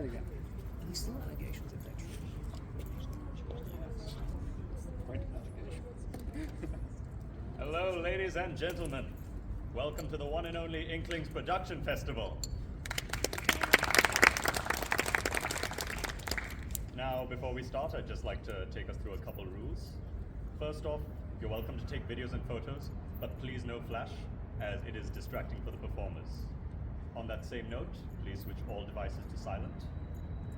that again. These still allegations if they're true. Quite an allegation. Hello, ladies and gentlemen. Welcome to the one and only Inklings Production Festival. Now, before we start, I'd just like to take us through a couple rules. First off, you're welcome to take videos and photos, but please no flash, as it is distracting for the performers. On that same note, please switch all devices to silent.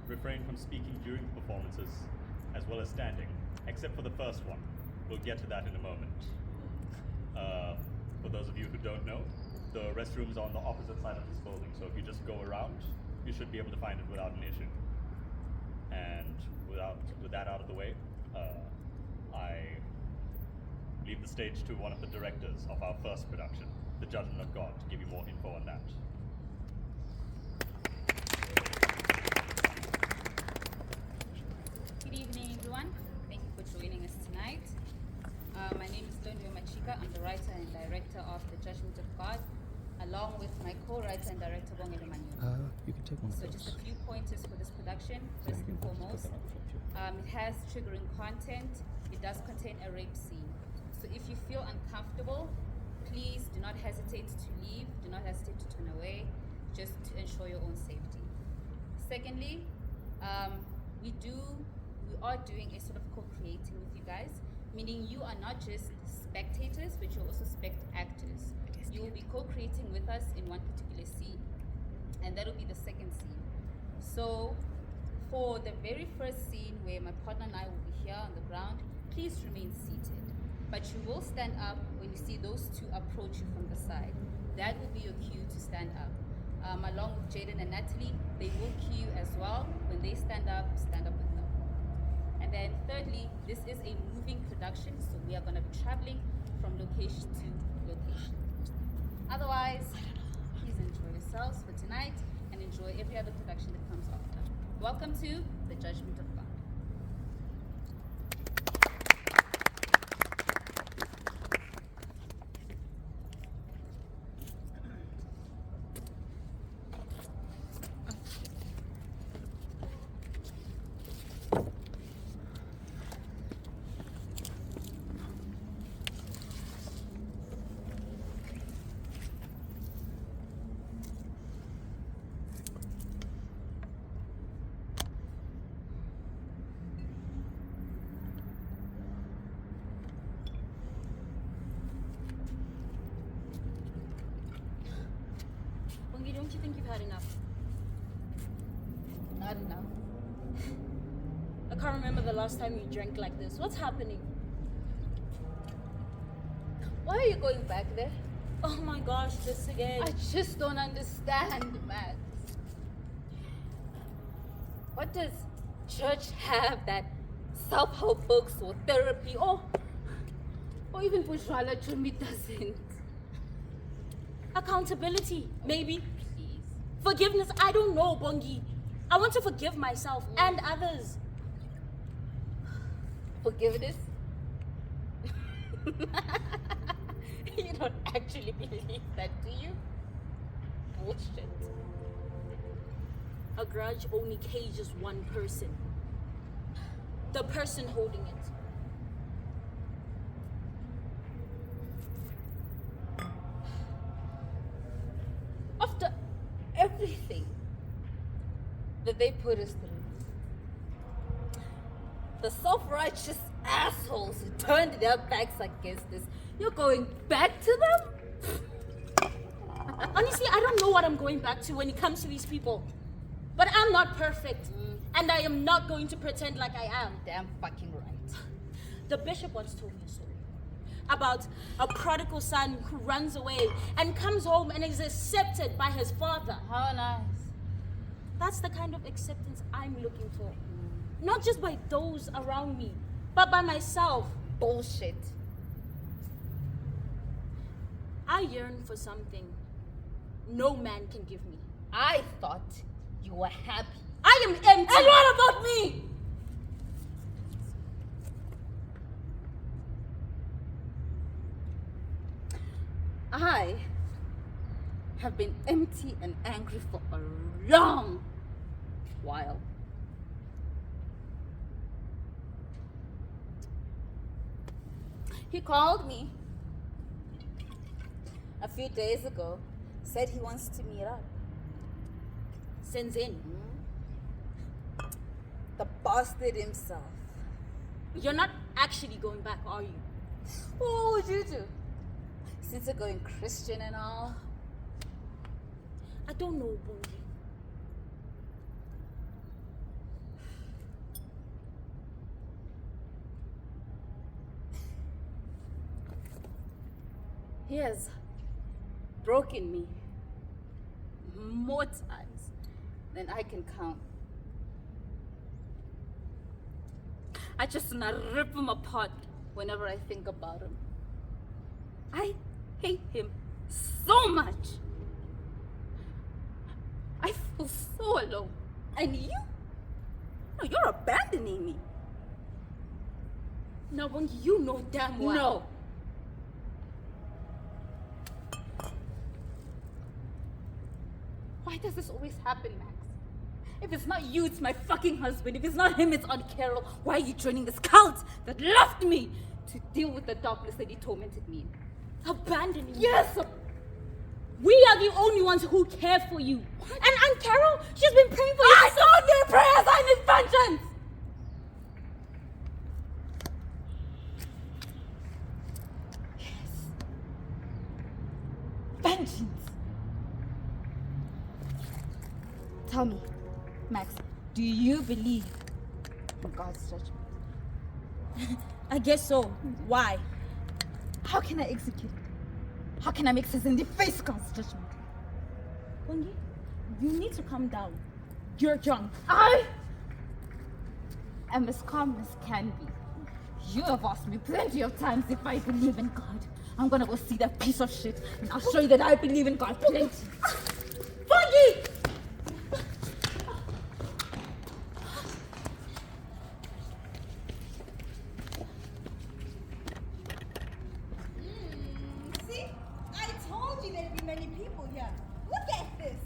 Refrain from speaking during the performances, as well as standing, except for the first one. We'll get to that in a moment. For those of you who don't know, the restrooms are on the opposite side of this building, so if you just go around, you should be able to find it without an issue. And with that out of the way, I leave the stage to one of the directors of our first production, The Judgment of God, to give you more info on that. Good evening, everyone. Thank you for joining us tonight. My name is Londiwe Machika. I'm the writer and director of The Judgment of God, along with my co-writer and director, Bongele Manyoni. You can take one of So those. just a few pointers for this production. First and foremost, it has triggering content. It does contain a rape scene. So if you feel uncomfortable, please do not hesitate to leave. Do not hesitate to turn away, just to ensure your own safety. Secondly, we are doing a sort of co-creating with you guys, meaning you are not just spectators, but you're also actors. You will be co-creating with us in one particular scene, and that will be the second scene. So for the very first scene where my partner and I will be here on the ground, please remain seated. But you will stand up when you see those two approach you from the side. That will be your cue to stand up. Along with Jaden and Natalie, they will cue you as well. When they stand up with them. And then thirdly, this is a moving production, so we are going to be traveling from location to location. Otherwise, please enjoy yourselves for tonight and enjoy every other production that comes after. Welcome to The Judgment of God. Don't you think you've had enough? Not enough. I can't remember the last time you drank like this. What's happening? Why are you going back there? Oh my gosh, this again. I just don't understand, Matt. What does church have that self-help books or therapy or even Bujwala Chumi doesn't? Accountability, maybe. Please. Forgiveness, I don't know, Bongi. I want to forgive myself and others. Forgiveness? You don't actually believe that, do you? Bullshit. A grudge only cages one person. The person holding it. After everything that they put us through, the self-righteous assholes who turned their backs against us, you're going back to them? Honestly, I don't know what I'm going back to when it comes to these people. But I'm not perfect. And I am not going to pretend like I am. Damn fucking right. The bishop once told me a story about a prodigal son who runs away and comes home and is accepted by his father. How nice. That's the kind of acceptance I'm looking for. Not just by those around me, but by myself. Bullshit. I yearn for something no man can give me. I thought you were happy. I am empty. And what about me? I have been empty and angry for a long, while. He called me a few days ago, said he wants to meet up. Since in. The bastard himself. You're not actually going back, are you? What would you do? Since you're going Christian and all. I don't know, Bongi. He has broken me more times than I can count. I just wanna rip him apart whenever I think about him. I hate him so much. I feel so alone. And you? No, you're abandoning me. Now, Bongi, you know damn well. No. Why does this always happen, Max? If it's not you, it's my fucking husband. If it's not him, it's Aunt Carol. Why are you joining this cult that left me to deal with the darkness that he tormented me in? Abandoning you. Yes! We are the only ones who care for you. And Aunt Carol, she's been praying for you. I don't need prayers, I need vengeance! Yes. Vengeance! Tell me, Max, do you believe in God's judgment? I guess so. Why? How can I execute it? How can I make sense and deface God's judgment? Bongi, you need to calm down. You're drunk. I am as calm as can be. You have asked me plenty of times if I believe in God. I'm gonna go see that piece of shit and I'll show you that I believe in God plenty. Bongi! See? I told you there'd be many people here. Look at this.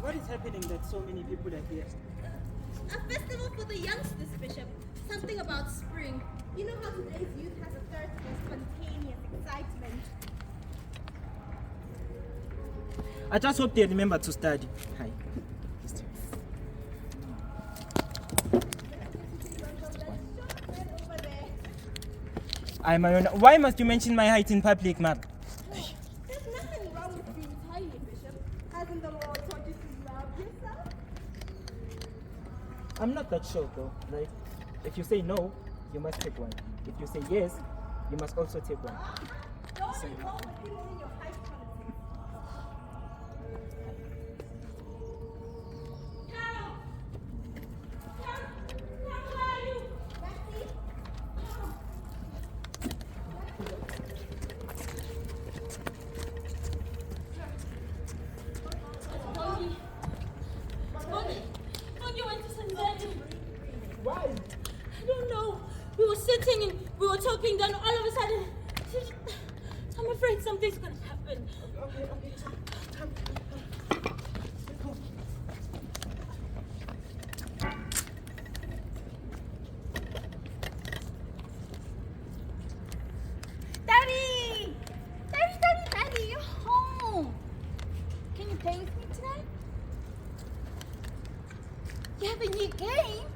What is happening that so many people are here? A festival for the youngsters, Bishop. Something about spring. You know how today's youth has a thirst for spontaneous excitement. I just hope they remember to study. Hi. Over there. I'm a, why must you mention my height in public, ma'am? There's nothing wrong with being tiny, Bishop. Hasn't the Lord taught you to love yourself? I'm not that sure though. Like, if you say no, you must take one. If you say yes, you must also take one. Don't involve the people in your height politics. Carol! Carol, where are you? Maxie? Bongi. Bongi went to St. Daniel. Why? I don't know. We were sitting and we were talking, then all of a sudden, I'm afraid something's gonna happen. Okay. Daddy! Daddy, you're home! Can you play with me tonight? You have a new game?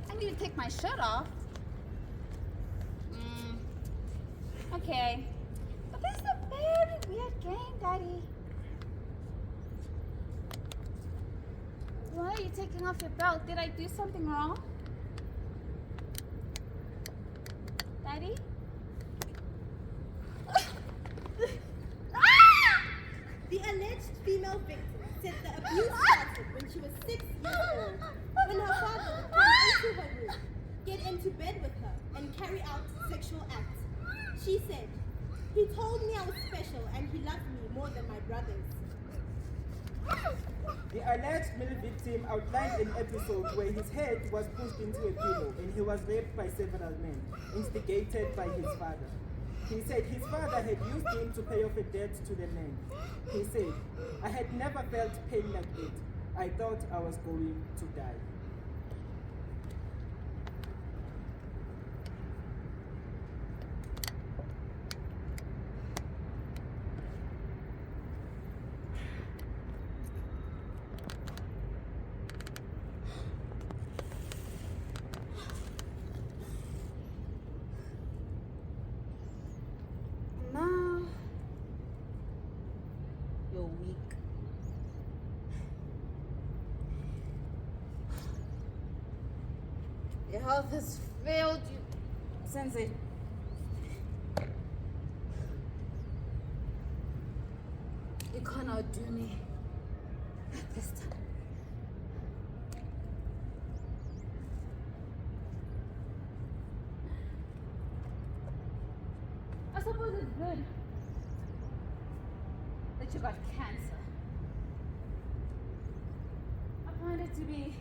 I need to take my shirt off. Okay. But this is a very weird game, Daddy. Why are you taking off your belt? Did I do something wrong? Daddy? The alleged female victim said the abuse started when she was 6 years old, when her father would come into her room, get into bed with her, and carry out sexual acts. She said, "He told me I was special and he loved me more than my brothers." The alleged male victim outlined an episode where his head was pushed into a pillow and he was raped by several men, instigated by his father. He said his father had used him to pay off a debt to the man. He said, I had never felt pain like it. I thought I was going to die. Now, you're weak. Your health has failed you, Sensei. You can't outdo me at this time. I suppose it's good that you got cancer. I find it to be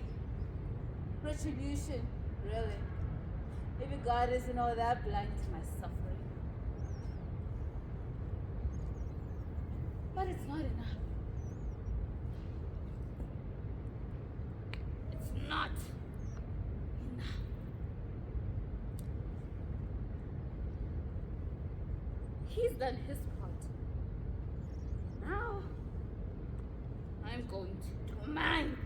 retribution, really. Maybe God isn't all that blind to my suffering. But it's not enough. It's not enough. He's done his part. Now, I'm going to do mine.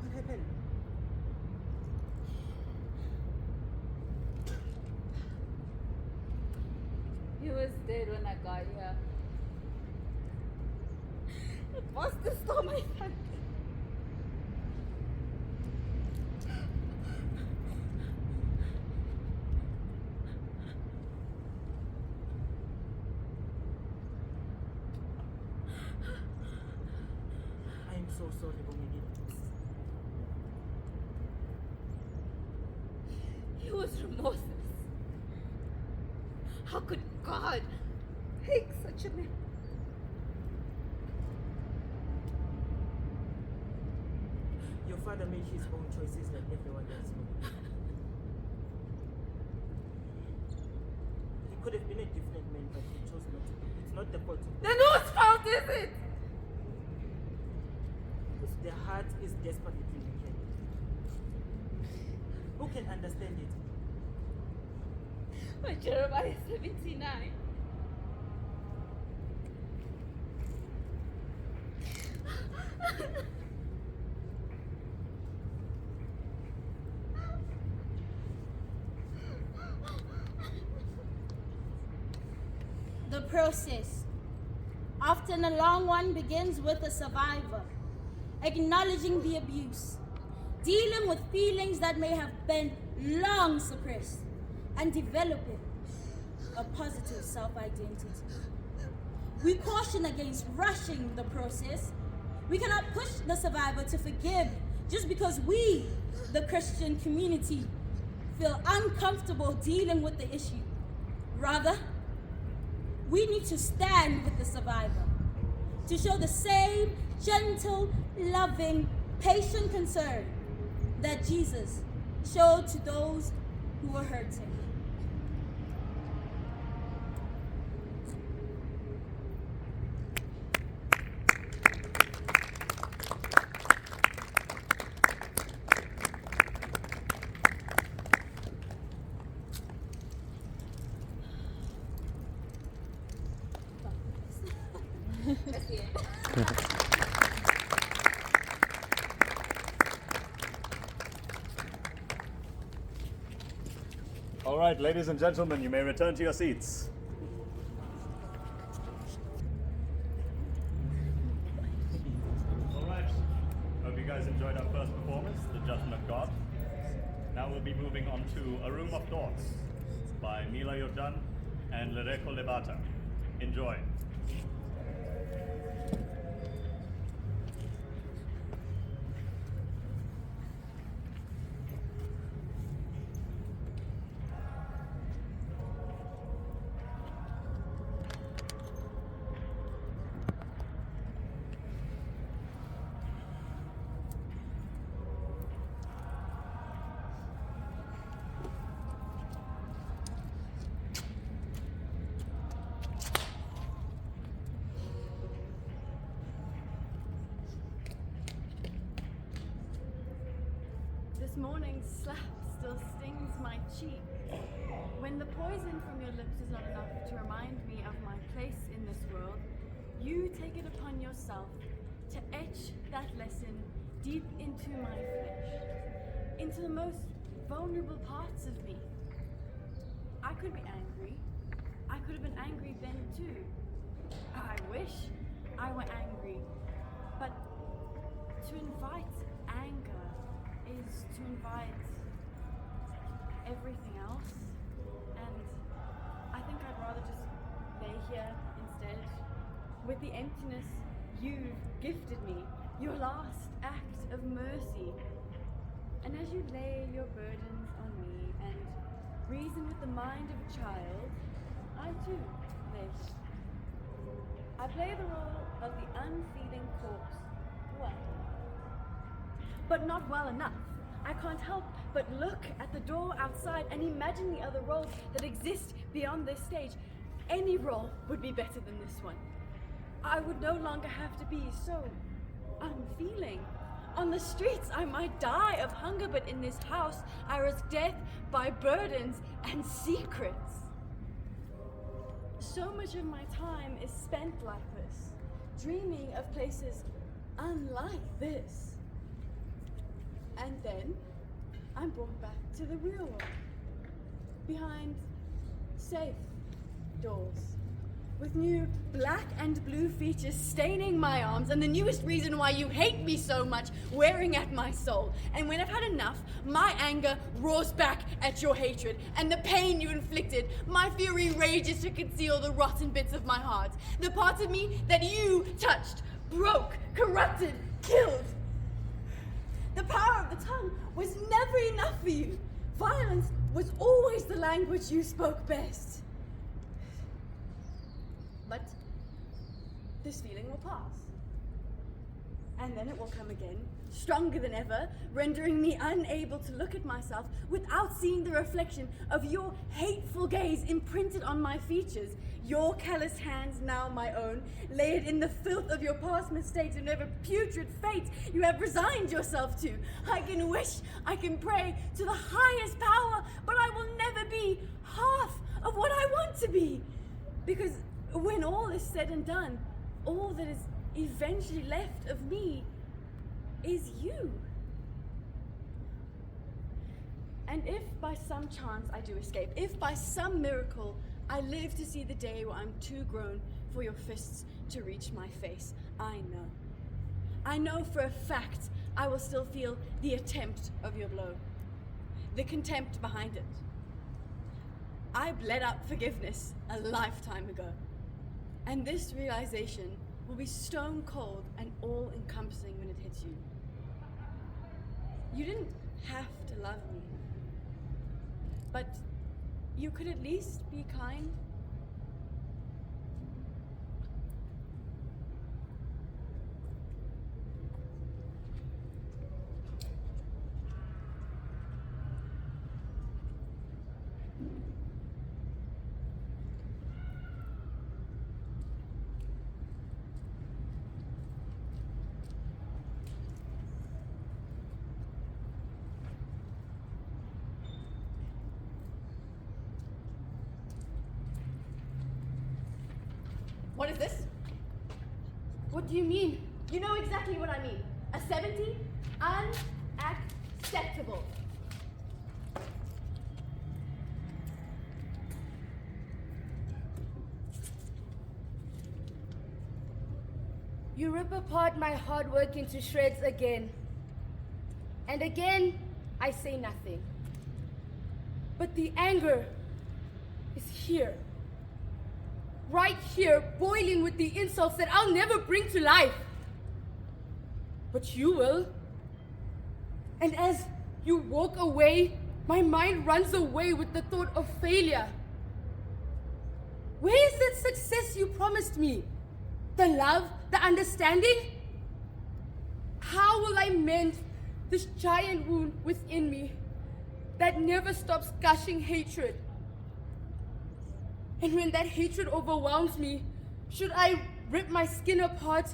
What happened? He was dead when I got here. The bastard stole my family. I am so sorry, Bongedi. He was remorseless. How could God take such a man? Your father made his own choices like everyone else. He could have been a different man, but he chose not to be. It's not the fault of Then whose fault is it? because the heart is desperately wicked. Who can understand it? When Jeremiah 79. The process, often a long one, begins with a survivor acknowledging the abuse, dealing with feelings that may have been long suppressed, and developing a positive self-identity. We caution against rushing the process. We cannot push the survivor to forgive just because we, the Christian community, feel uncomfortable dealing with the issue. Rather, we need to stand with the survivor to show the same gentle, loving, patient concern that Jesus showed to those who were hurting. That's the end. All right, ladies and gentlemen, you may return to your seats. All right. Hope you guys enjoyed our first performance, The Judgment of God. Now we'll be moving on to A Room of Thoughts by Mila Yordan and Lereko Lebata. Enjoy. This morning's slap still stings my cheek. When the poison from your lips is not enough to remind me of my place in this world, you take it upon yourself to etch that lesson deep into my flesh, into the most vulnerable parts of me. I could be angry. I could have been angry then too. I wish I were angry, but to invite anger is to invite everything else, and I think I'd rather just lay here instead with the emptiness you've gifted me, your last act of mercy. And as you lay your burdens on me and reason with the mind of a child, I too lay here. I play the role of the unfeeling corpse well, but not well enough. I can't help but look at the door outside and imagine the other roles that exist beyond this stage. Any role would be better than this one. I would no longer have to be so unfeeling. On the streets, I might die of hunger, but in this house, I risk death by burdens and secrets. So much of my time is spent like this, dreaming of places unlike this. And then I'm brought back to the real world, behind safe doors, with new black and blue features staining my arms, and the newest reason why you hate me so much wearing at my soul. And when I've had enough, my anger roars back at your hatred, and the pain you inflicted, my fury rages to conceal the rotten bits of my heart, the parts of me that you touched, broke, corrupted, killed. The power of the tongue was never enough for you. Violence was always the language you spoke best. But this feeling will pass. And then it will come again, stronger than ever, rendering me unable to look at myself without seeing the reflection of your hateful gaze imprinted on my features, your callous hands now my own, laid in the filth of your past mistakes and whatever putrid fate you have resigned yourself to. I can wish, I can pray to the highest power, but I will never be half of what I want to be. Because when all is said and done, all that is eventually left of me is you. And if by some chance I do escape, if by some miracle I live to see the day where I'm too grown for your fists to reach my face, I know for a fact I will still feel the attempt of your blow, the contempt behind it. I bled out forgiveness a lifetime ago, and this realization will be stone cold and all-encompassing when it hits you. You didn't have to love me, but you could at least be kind. What is this? What do you mean? You know exactly what I mean. A 70? Unacceptable. You rip apart my hard work into shreds again. And again, I say nothing. But the anger is here. Right here, boiling with the insults that I'll never bring to life. But you will. And as you walk away, my mind runs away with the thought of failure. Where is that success you promised me? The love, the understanding? How will I mend this giant wound within me that never stops gushing hatred? And when that hatred overwhelms me, should I rip my skin apart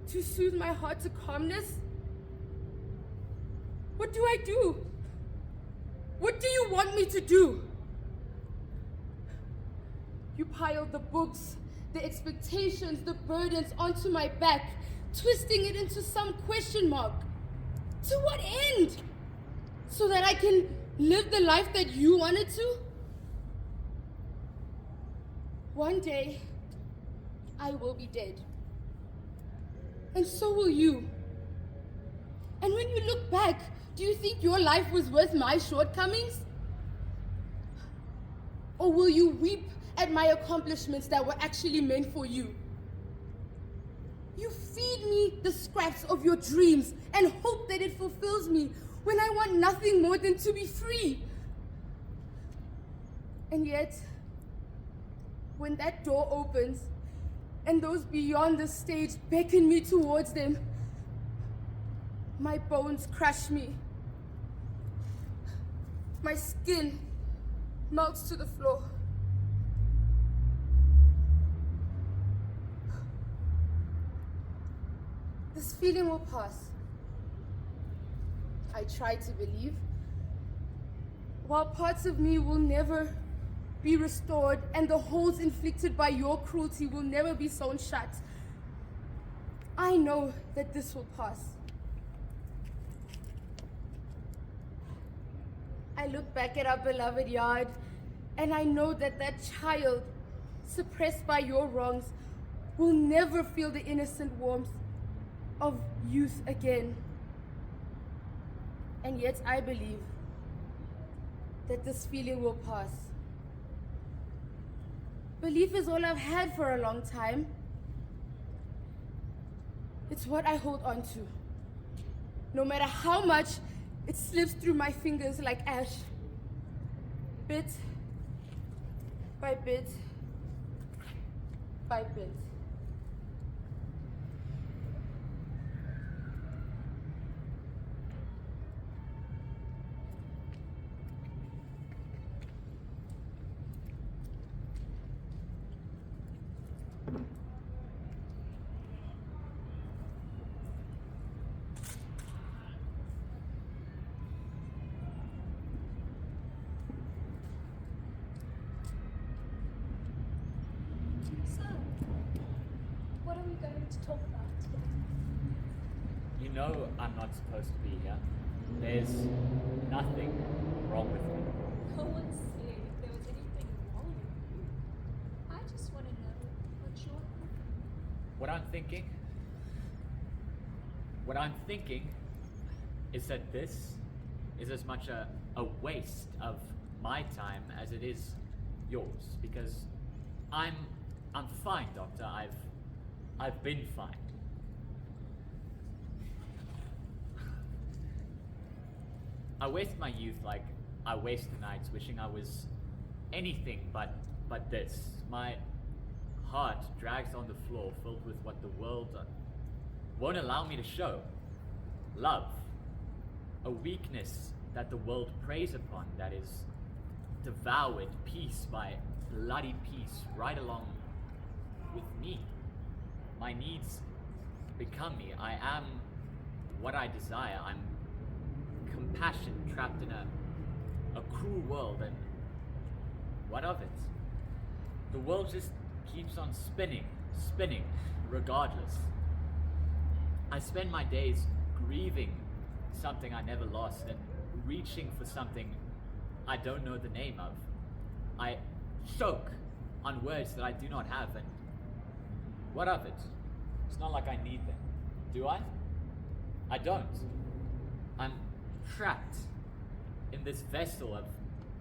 to soothe my heart to calmness? What do I do? What do you want me to do? You pile the books, the expectations, the burdens onto my back, twisting it into some question mark. To what end? So that I can live the life that you wanted to? One day, I will be dead. And so will you. And when you look back, do you think your life was worth my shortcomings? Or will you weep at my accomplishments that were actually meant for you? You feed me the scraps of your dreams and hope that it fulfills me when I want nothing more than to be free. And yet, when that door opens and those beyond the stage beckon me towards them, my bones crush me. My skin melts to the floor. This feeling will pass. I try to believe. While parts of me will never be restored and the holes inflicted by your cruelty will never be sewn shut, I know that this will pass. I look back at our beloved yard and I know that that child, suppressed by your wrongs, will never feel the innocent warmth of youth again. And yet I believe that this feeling will pass. Belief is all I've had for a long time. It's what I hold on to. No matter how much it slips through my fingers like ash, bit by bit by bit. What are we going to talk about today? You know I'm not supposed to be here. There's nothing wrong with me. No one said if there was anything wrong with you. I just want to know what you're thinking. What I'm thinking is that this is as much a waste of my time as it is yours, because I'm fine, Doctor. I've been fine. I waste my youth like I waste the nights wishing I was anything but this. My heart drags on the floor filled with what the world won't allow me to show. Love. A weakness that the world preys upon, that is devoured piece by bloody piece right along with me. My needs become me. I am what I desire. I'm compassion trapped in a cruel world, and what of it? The world just keeps on spinning regardless. I spend my days grieving something I never lost and reaching for something I don't know the name of. I choke on words that I do not have, and what of it? It's not like I need them. Do I? I don't. I'm trapped in this vessel of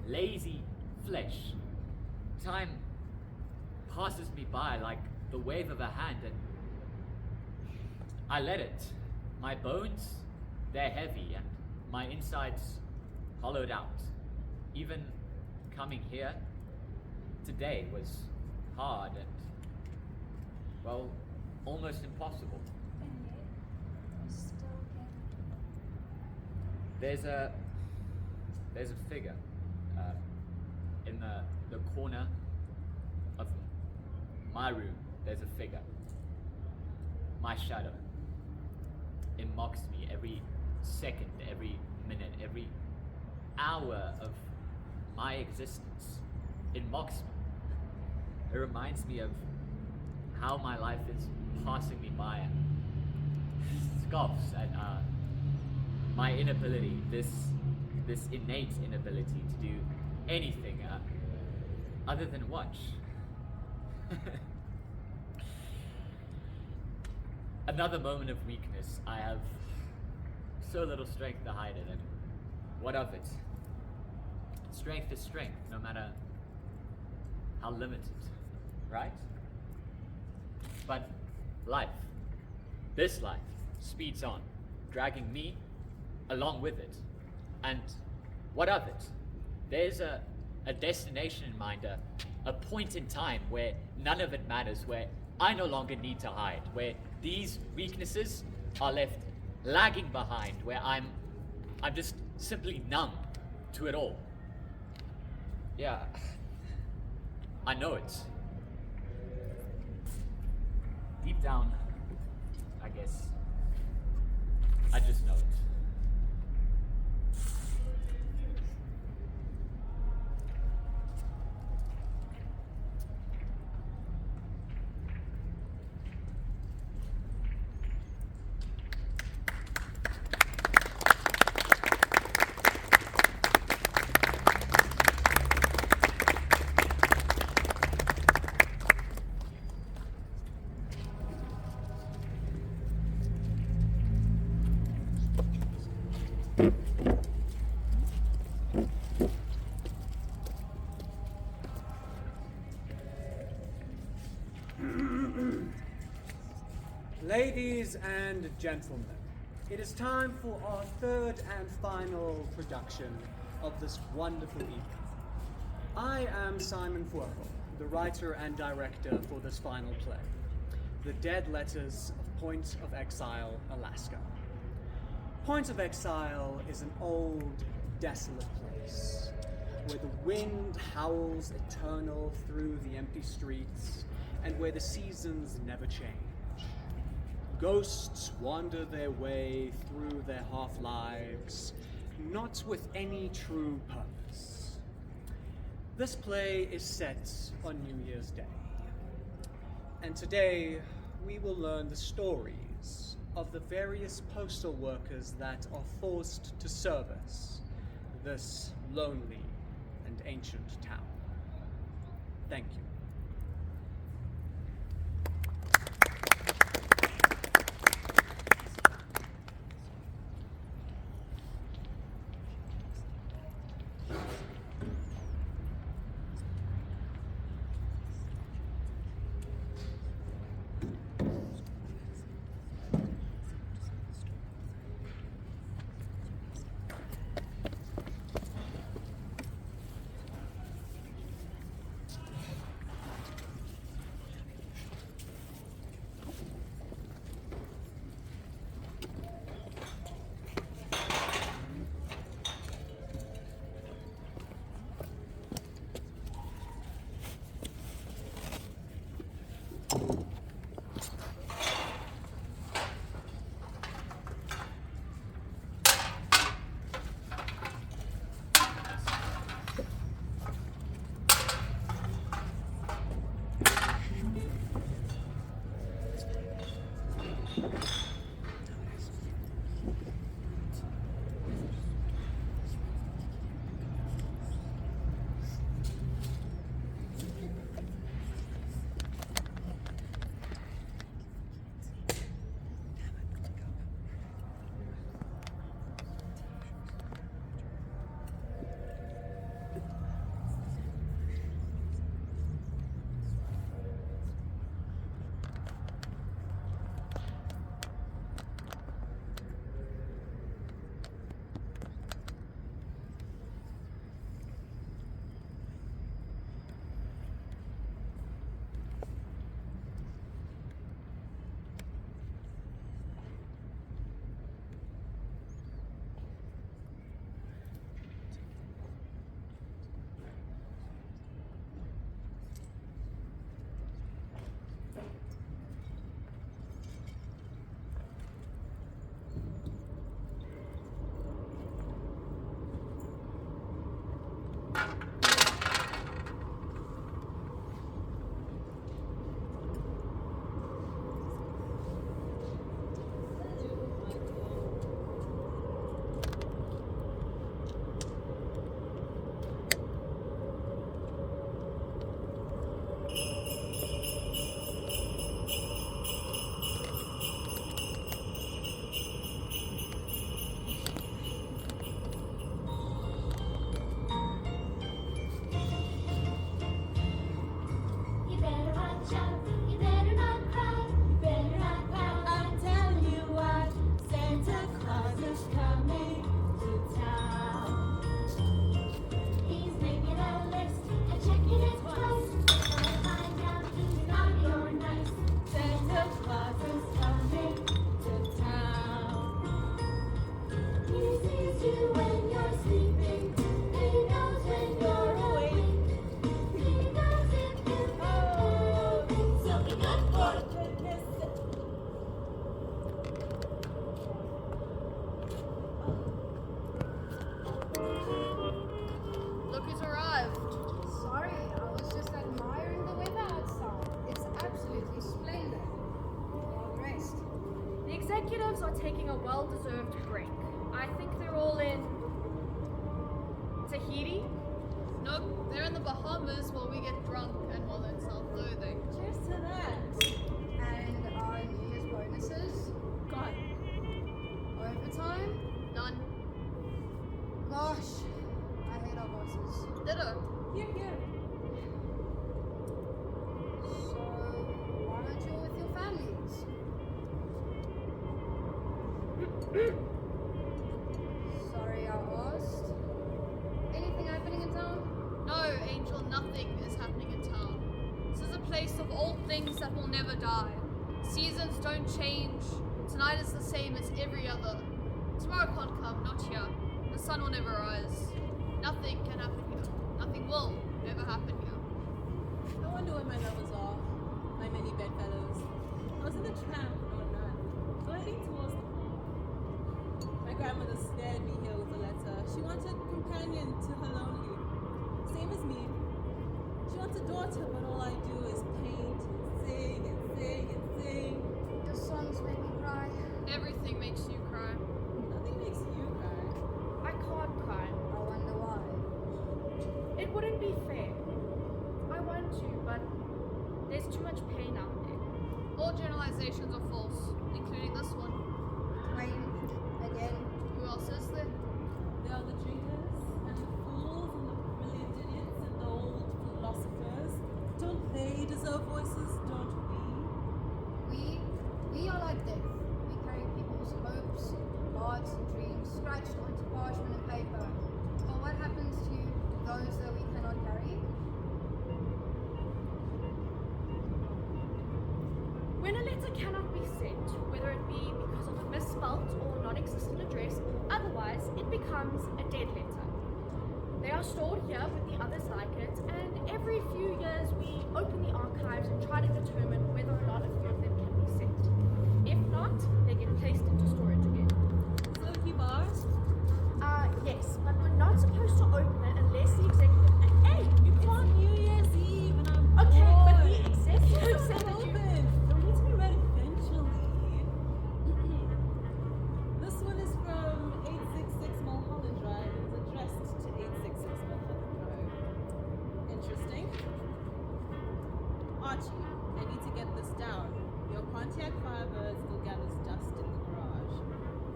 lazy flesh. Time passes me by like the wave of a hand, and I let it. My bones, they're heavy, and my insides hollowed out. Even coming here today was hard and, well, almost impossible. And yet, you still came. There's a figure in the corner of my room. There's a figure. My shadow. It mocks me every second, every minute, every hour of my existence. It mocks me. It reminds me of how my life is passing me by and scoffs at my inability, this innate inability to do anything other than watch. Another moment of weakness. I have so little strength to hide it, and what of it? Strength is strength, no matter how limited, right? But life, this life, speeds on, dragging me along with it. And what of it? There's a destination in mind, a point in time where none of it matters, where I no longer need to hide, where these weaknesses are left lagging behind, where I'm just simply numb to it all. Yeah, I know it. Deep down, I guess, I just know it. Ladies and gentlemen, it is time for our third and final production of this wonderful evening. I am Simon Fuerco, the writer and director for this final play, The Dead Letters of Point of Exile, Alaska. Point of Exile is an old, desolate place where the wind howls eternal through the empty streets and where the seasons never change. Ghosts wander their way through their half-lives, not with any true purpose. This play is set on New Year's Day, and today we will learn the stories of the various postal workers that are forced to service this lonely and ancient town. Thank you. executives are taking a well-deserved break. I think they're all in Tahiti. Nope, they're in the Bahamas while we get drunk and while they sell clothing. Cheers to that. And our New Year's bonuses? Gone. Overtime? None. Gosh, I hate our bosses. Ditto. Here, here. So, why aren't you with your families? Sorry I asked. Anything happening in town? No, Angel, nothing is happening in town. This is a place of old things that will never die. Seasons don't change. Tonight is the same as every other. Tomorrow can't come, not here. The sun will never rise. Nothing can happen here. Nothing will ever happen here. I wonder where my lovers are. My many bedfellows. I was in the tram or none. Gliding towards the pond. My grandmother stared me here with a letter. She wanted companion to her lonely. Same as me. She wants a daughter, but all I do is paint and sing and sing and sing. Your songs make me cry. Everything makes you cry. Nothing makes you cry. I can't cry. I wonder why. It wouldn't be fair. I want to, but there's too much pain out there. All generalizations are false, including this one. Rain, again. Who else is there? There are the drinkers and the fools and the brilliant idiots and the old philosophers. Don't they deserve voices? Don't we? We are like death. We carry people's hopes, hearts, and dreams scratched onto parchment and paper. But what happens to those that we cannot carry? When a letter cannot be sent, whether it be because of a misspelt or non-existent address, otherwise it becomes a dead letter. They are stored here with the others like it, and every few years we open the archives and try to determine whether or not a few of them can be sent. If not, they get placed into storage again. So we keep ours? Yes, but we're not supposed to open it unless the executive. Hey, you can't. New Year's Eve and I'm Okay, but the bored. executive It's said that you. open. We need to be ready eventually. This one is from 866 Mulholland Drive. It's addressed to 866 Mulholland Drive. Interesting. Archie, I need to get this down. Your Pontiac Firebird still gathers dust in the garage.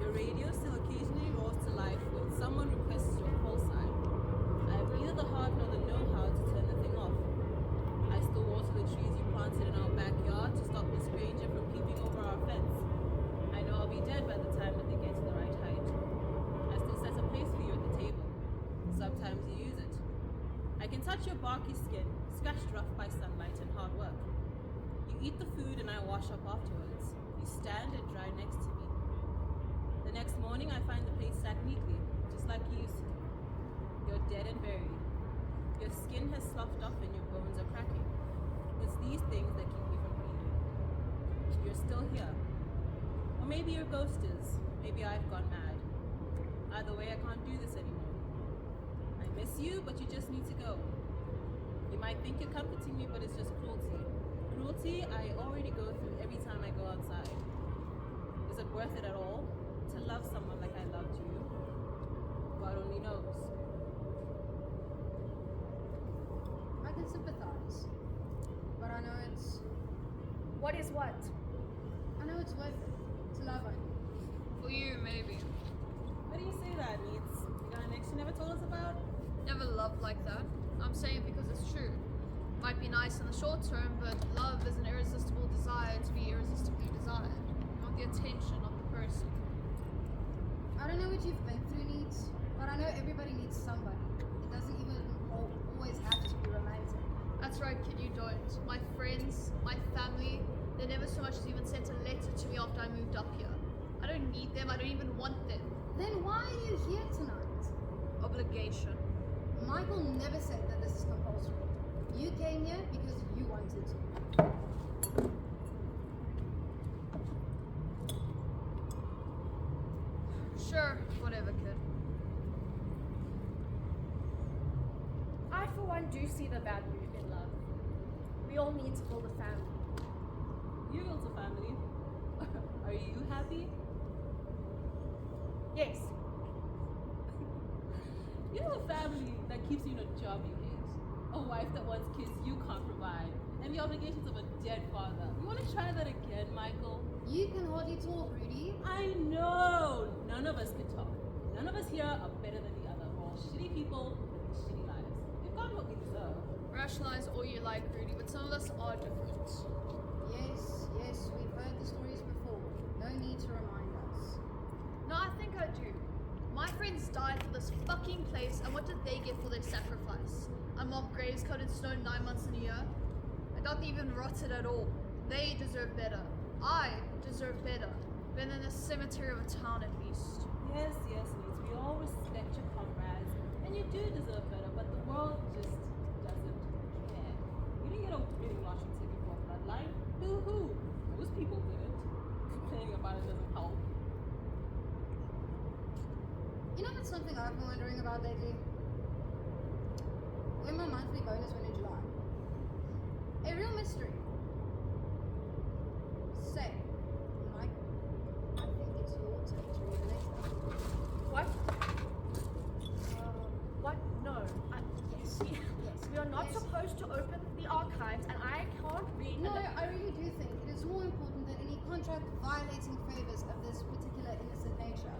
Your radio still occasionally roars to life when someone requests your call sign. I have neither the heart nor the know-how to turn the thing off. I still water the trees you planted in our backyard to stop the stranger from peeping over our fence. I know I'll be dead by the time that they get to the right height. I still set a place for you at the table. Sometimes you use it. I can touch your barky skin, scratched rough by sunlight and hard work. You eat the food and I wash up afterwards. You stand and dry next to me. The next morning I find the place stacked neatly, just like you used to. You're dead and buried. Your skin has sloughed off and your bones are cracking. It's these things that keep me from breathing. You're still here. Or maybe your ghost is. Maybe I've gone mad. Either way, I can't do this anymore. I miss you, but you just need to go. You might think you're comforting me, but it's just cruelty. Cruelty I already go through every time I go outside. Is it worth it at all? To love someone like I loved you? God only knows. I can sympathize. But I know it's. What is what? I know it's worth it to love on you. For you, maybe. Why do you say that, Neats? You got an ex you never told us about? Never loved like that. I'm saying it because it's true. Might be nice in the short term, but love is an irresistible desire to be irresistibly desired. You want the attention of the person. I don't know what you've been through, Needs, but I know everybody needs somebody. It doesn't even always have to be romantic. That's right, kid, you don't. My friends, my family, they never so much as even sent a letter to me after I moved up here. I don't need them, I don't even want them. Then why are you here tonight? Obligation. Michael never said that this is compulsory. You came here because you wanted to. Sure, whatever, kid. I, for one, do see the value in love. We all need to build a family. You built a family. Are you happy? Yes. You have a family that keeps you in a job you hate, a wife that wants kids you can't provide, and the obligations of a dead father. You want to try that again, Michael? You can hardly talk, Rudy. I know! None of us can talk. None of us here are better than the other. We're all shitty people with shitty lives. We've got what we deserve. Rationalize all you like, Rudy, but some of us are different. Yes, we've heard the stories before. No need to remind us. No, I think I do. My friends died for this fucking place, and what did they get for their sacrifice? Unmarked graves covered in snow 9 months in a year? I got even rotted at all. They deserve better. I deserve better. Than in the cemetery of a town, at least. Yes, Needs. We all respect your comrades, and you do deserve better, but the world just doesn't care. You didn't get a winning lottery ticket for a bloodline. Boo-hoo. Most people didn't. Complaining about it doesn't help. You know what's something I've been wondering about lately? When my monthly bonus went in July. A real mystery. Say, Mike, I think it's your turn to read the next one. What? What? No. Yes. Yes. We are not Yes. supposed to open the archives, and I can't read. No, I really do think it is more important than any contract violating favors of this particular innocent nature.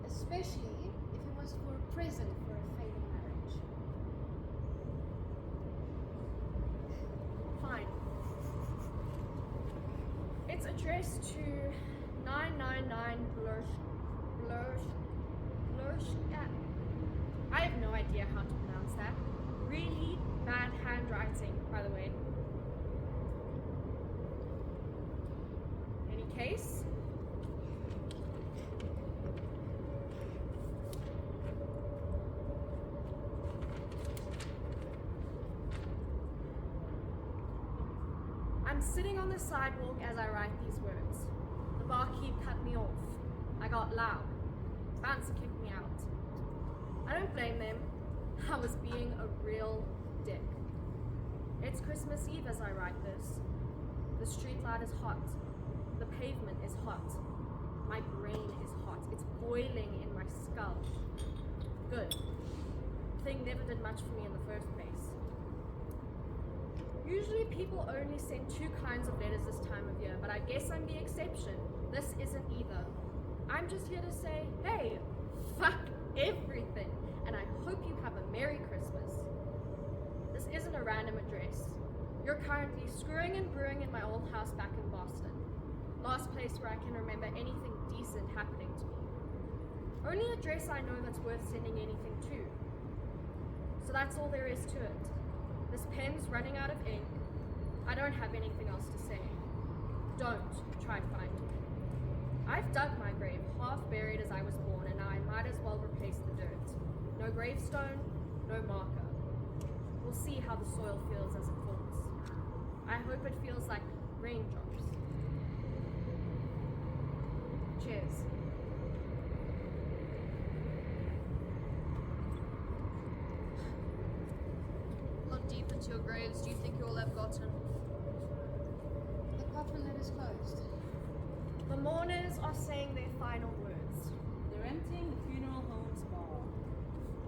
Especially if it was for a present for a failing marriage. Fine. It's addressed to 999 yeah. I have no idea how to pronounce that. Really bad handwriting, by the way. Any case? I'm sitting on the sidewalk as I write these words. The barkeep cut me off. I got loud. Bouncer kicked me out. I don't blame them. I was being a real dick. It's Christmas Eve as I write this. The street light is hot. The pavement is hot. My brain is hot. It's boiling in my skull. Good. Thing never did much for me in the first place. Usually people only send 2 kinds of letters this time of year, but I guess I'm the exception. This isn't either. I'm just here to say, hey, fuck everything, and I hope you have a Merry Christmas. This isn't a random address. You're currently screwing and brewing in my old house back in Boston. Last place where I can remember anything decent happening to me. Only address I know that's worth sending anything to. So that's all there is to it. This pen's running out of ink. I don't have anything else to say. Don't try finding me. I've dug my grave, half buried as I was born, and now I might as well replace the dirt. No gravestone, no marker. We'll see how the soil feels as it falls. I hope it feels like raindrops. Cheers. How deep into your graves do you think you all have gotten? The coffin lid is closed. The mourners are saying their final words. They're emptying the funeral home's bar.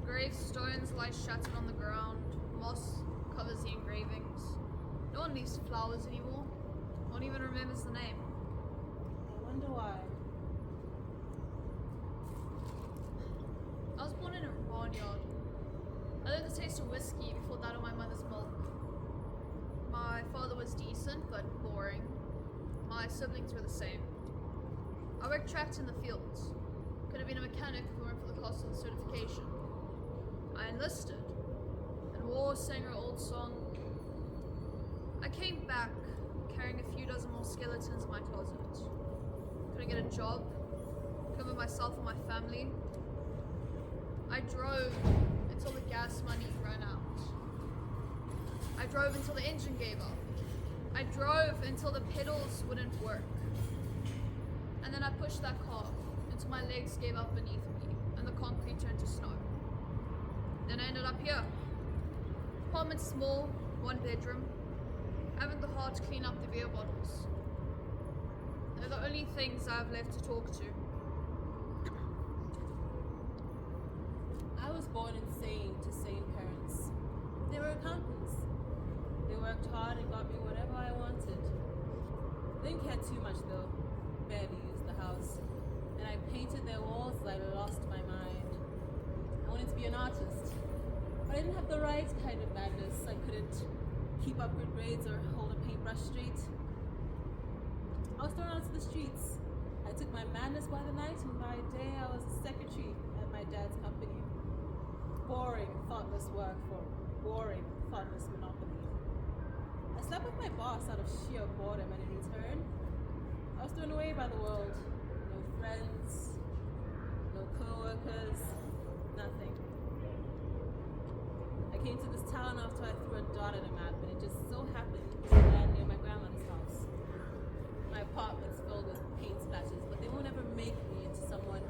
Gravestones lie shattered on the ground. Moss covers the engravings. No one leaves flowers anymore. No one even remembers the name. I wonder why. I was born in a barnyard. I learned the taste of whiskey before that of my mother's milk. My father was decent, but boring. My siblings were the same. I worked tracked in the fields. Could have been a mechanic if it weren't for the cost of the certification. I enlisted, and war sang her old song. I came back, carrying a few dozen more skeletons in my closet. Couldn't get a job, cover myself and my family. I drove until the gas money ran out. I drove until the engine gave up. I drove until the pedals wouldn't work. And then I pushed that car until my legs gave up beneath me and the concrete turned to snow. Then I ended up here. Apartment small, 1 bedroom. Haven't the heart to clean up the beer bottles. They're the only things I have left to talk to. I was born insane to sane parents. They were accountants. They worked hard and got me whatever I wanted. Didn't care too much though. Barely used the house. And I painted their walls till I lost my mind. I wanted to be an artist. But I didn't have the right kind of madness. I couldn't keep up good grades or hold a paintbrush straight. I was thrown out to the streets. I took my madness by the night, and by day I was a secretary at my dad's company. Boring, thoughtless work for boring, thoughtless monopoly. I slept with my boss out of sheer boredom, and in return, I was thrown away by the world. No friends, no co-workers, nothing. I came to this town after I threw a dot at a map, and it just so happened to land near my grandmother's house. My apartment's filled with paint splashes, but they won't ever make me into someone.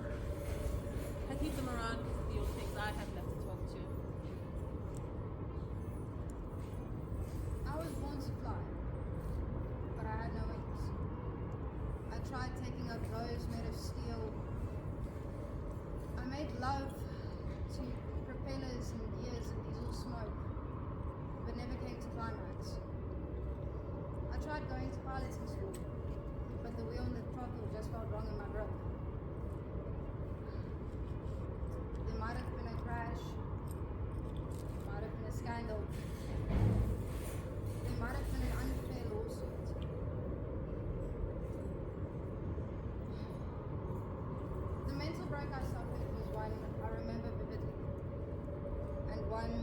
I keep them around because they're the only things I have left to talk to. I was born to fly, but I had no wings. I tried taking up bows made of steel. I made love to propellers and gears and diesel smoke, but never came to climax. I tried going to piloting school, but the wheel and the throttle just felt wrong in my grip. There might have been a crash, might have been a scandal, there might have been an unfair lawsuit. The mental break I suffered was one I remember vividly, and one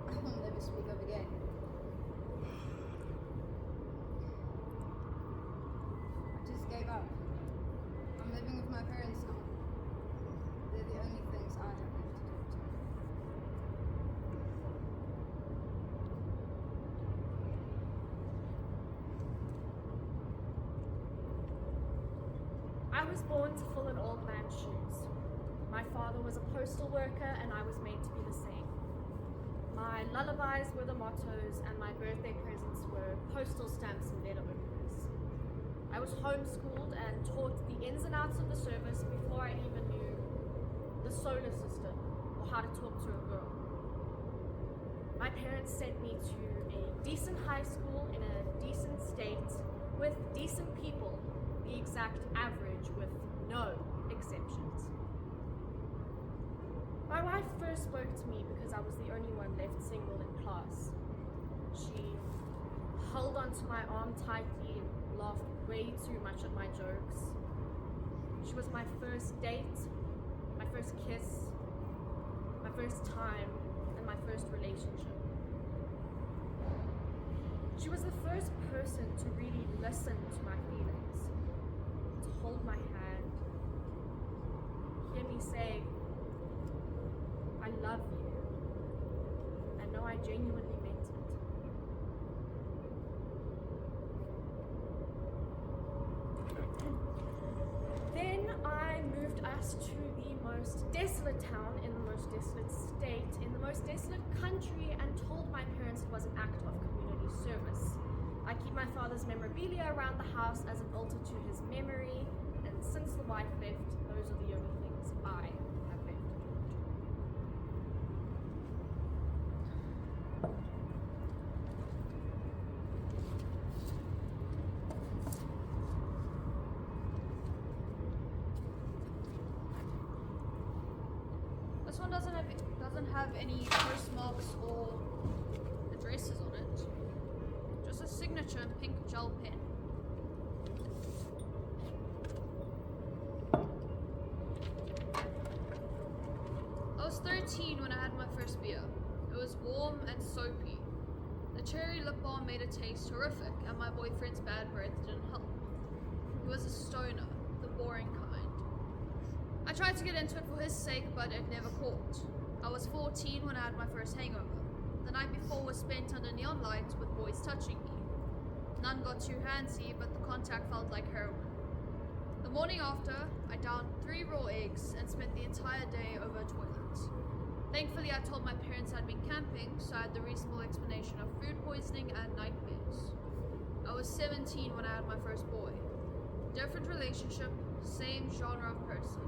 I will never speak of again. I just gave up. I'm living with my parents now. They're the only things I have left to talk to. I was born to fill an old man's shoes. My father was a postal worker and I was made to be the same. My lullabies were the mottos and my birthday presents were postal stamps and letter openers. I was homeschooled and taught the ins and outs of the service before I even knew the solar system or how to talk to a girl. My parents sent me to a decent high school in a decent state with decent people, the exact average with no exceptions. My wife first spoke to me because I was the only one left single in class. She held onto my arm tightly and laughed way too much at my jokes. She was my first date, my first kiss, my first time, and my first relationship. She was the first person to really listen to my feelings, to hold my hand, hear me say, I love you, and know I genuinely meant it. Then I moved us to the most desolate town in the most desolate state, in the most desolate country, and told my parents it was an act of community service. I keep my father's memorabilia around the house as an altar to his memory, and since the wife left, those are the only things I have left. This one doesn't have any postmarks or addresses on it. Just a signature in pink gel pen. I was 13 when I had my first beer. It was warm and soapy. The cherry lip balm made it taste horrific, and my boyfriend's bad breath didn't help. He was a stoner, the boring kind. I tried to get into it for his sake, but it never caught. I was 14 when I had my first hangover. The night before was spent under neon lights with boys touching me. None got too handsy, but the contact felt like heroin. The morning after, I downed 3 raw eggs and spent the entire day over a toilet. Thankfully, I told my parents I'd been camping, so I had the reasonable explanation of food poisoning and nightmares. I was 17 when I had my first boy. Different relationship, same genre of person.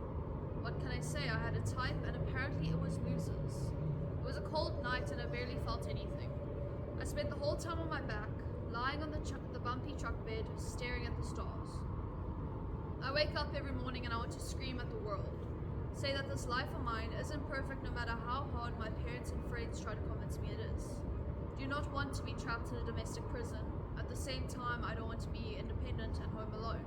What can I say? I had a type, and apparently it was losers. It was a cold night, and I barely felt anything. I spent the whole time on my back, lying on the bumpy truck bed, staring at the stars. I wake up every morning and I want to scream at the world. Say that this life of mine isn't perfect no matter how hard my parents and friends try to convince me it is. Do not want to be trapped in a domestic prison. At the same time, I don't want to be independent and home alone.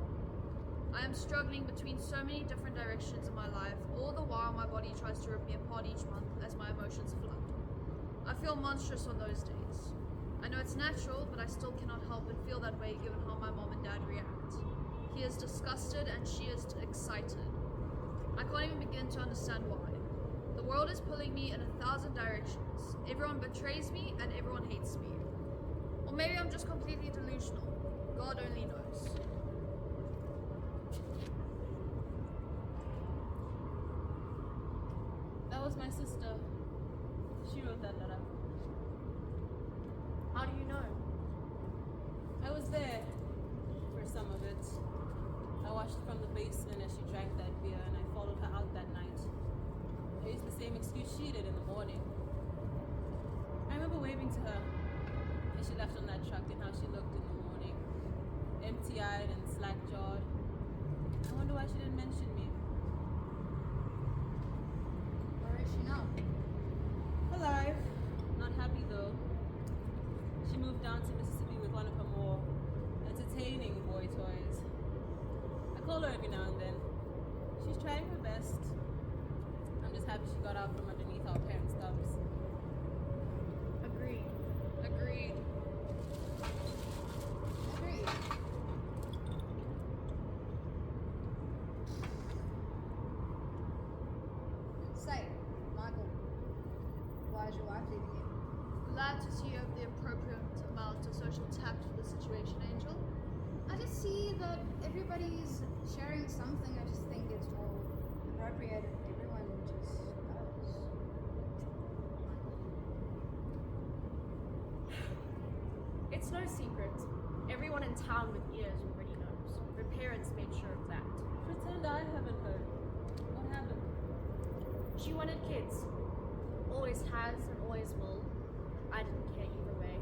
I am struggling between so many different directions in my life, all the while my body tries to rip me apart each month as my emotions flood. I feel monstrous on those days. I know it's natural, but I still cannot help but feel that way given how my mom and dad react. He is disgusted and she is excited. I can't even begin to understand why. The world is pulling me in 1,000 directions. Everyone betrays me and everyone hates me. Or maybe I'm just completely delusional. God only knows. That was my sister. She wrote that letter. How do you know? I was there for some of it. I watched from the basement as she drank that beer, and I followed her out that night. I used the same excuse she did in the morning. I remember waving to her as she left on that truck and how she looked in the morning. Empty-eyed and slack-jawed. I wonder why she didn't mention me. Where is she now? Alive. Not happy though. She moved down to Mississippi with one of her more entertaining boy toys. I call her every now and then. She's trying her best. I'm just happy she got out from underneath our parents' thumbs. Agreed. Agreed. Agreed. Say, Michael, why is your wife leaving you? Glad to see you have the appropriate amount of social tact for the situation, Angel. I just see that everybody's sharing something. I just think it's more appropriate if everyone just knows. It's no secret. Everyone in town with ears already knows. Her parents made sure of that. Pretend I haven't heard. What happened? She wanted kids. Always has and always will. I didn't care either way.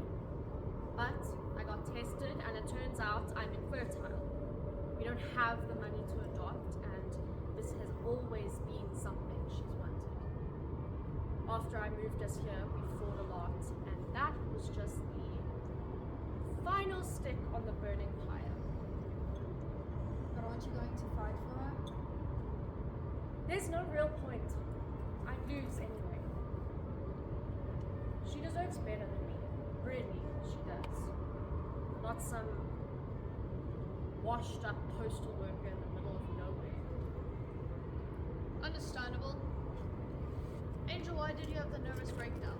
But I got tested and it turns out I'm infertile. We don't have the money to adopt and this has always been something she's wanted. After I moved us here, we fought a lot and that was just the final stick on the burning pyre. But aren't you going to fight for her? There's no real point. I lose anyway. She deserves better than me. Really, she does. Not some washed up postal worker in the middle of nowhere. Understandable. Angel, why did you have the nervous breakdown?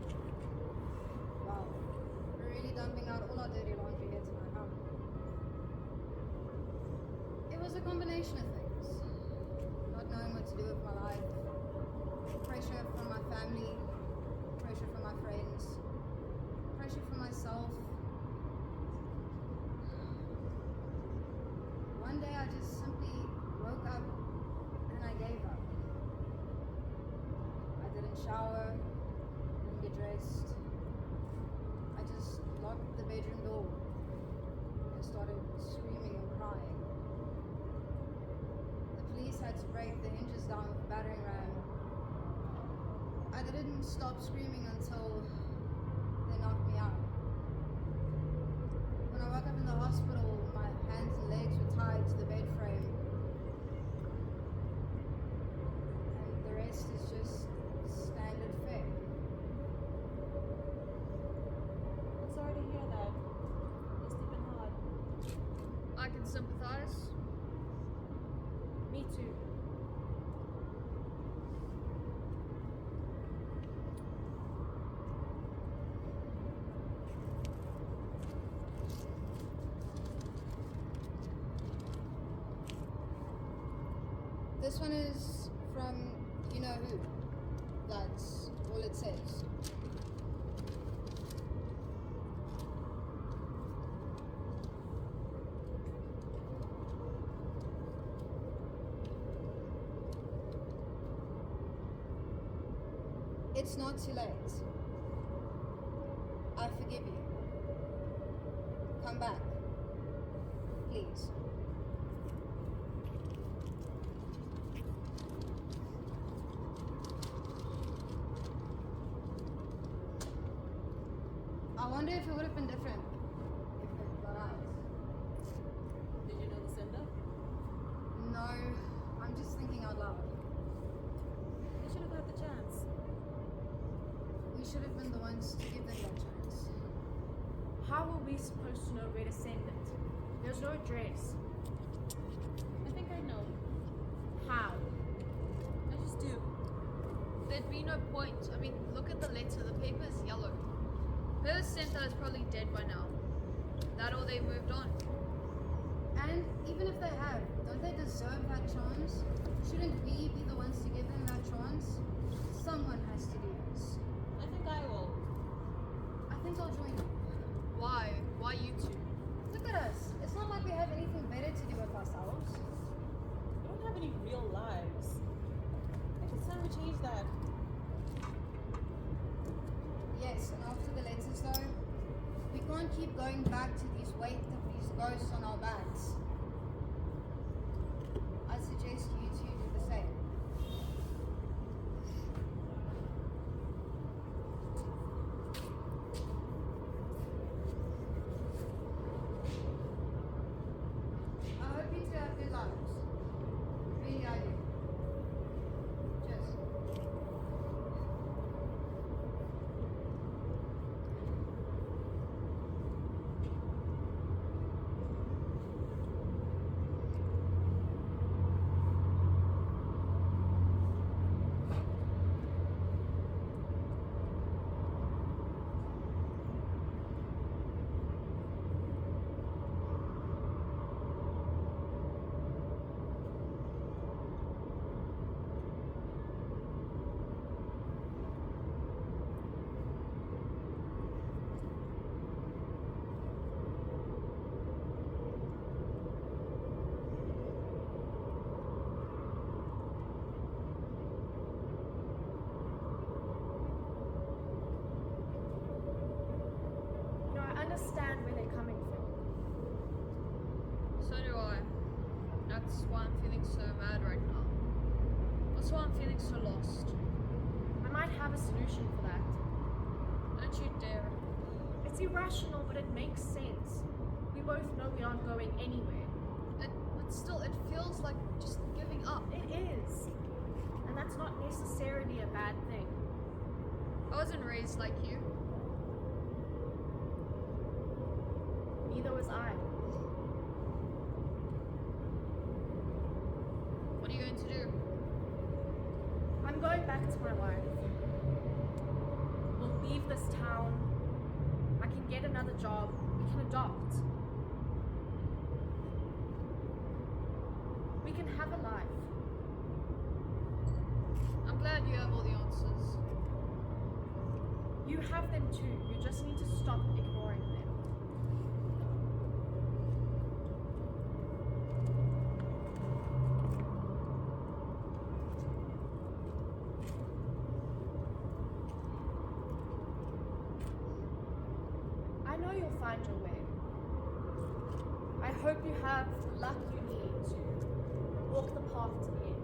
Wow. We're really dumping out all our dirty laundry here tonight, huh? It was a combination of things. Not knowing what to do with my life. Pressure from my family. Pressure from my friends. Pressure from myself. One day I just simply woke up and I gave up. I didn't shower, didn't get dressed. I just locked the bedroom door and started screaming and crying. The police had to break the hinges down with a battering ram. I didn't stop screaming until they knocked me out. When I woke up in the hospital, my hands and legs were tied to the bed frame. And the rest is just standard fare. I'm sorry to hear that. Must have been hard. I can sympathize. Me too. This one is from you know who. That's all it says. It's not too late. I forgive you. Come back. Please. I wonder if it would have been different if it got out. Did you know the sender? No, I'm just thinking out loud. They should have got the chance. We should have been the ones to give them that chance. How are we supposed to know where to send it? There's no address. I think I know. How? I just do. There'd be no point. I mean, look at the letter. The paper is yellow. Whoever sent that is probably dead by now. That or they moved on. And even if they have, don't they deserve that chance? Shouldn't we be the ones to give them that chance? Someone has to do this. I think I will. I think I'll join you. Why? Why you two? Look at us. It's not like we have anything better to do with ourselves. We don't have any real lives. I think it's time we change that. Yes, and after the letters though, we can't keep going back to these weight of these ghosts on our backs. I suggest you two do the same. I hope you two have good lives. Really I do. Cheers. You know, I understand where they're coming from. So do I. That's why I'm feeling so mad right now. That's why I'm feeling so lost. I might have a solution for that. Don't you dare. It's irrational, but it makes sense. We both know we aren't going anywhere. But still, it feels like just giving up. It is. And that's not necessarily a bad thing. I wasn't raised like you. Neither was I. What are you going to do? I'm going back to my wife. We'll leave this town. I can get another job. We can adopt. We can have a life. I'm glad you have all the answers. You have them too. You just need to stop ignoring them. I know you'll find your way. I hope you have the luck you need to walk the path to the end.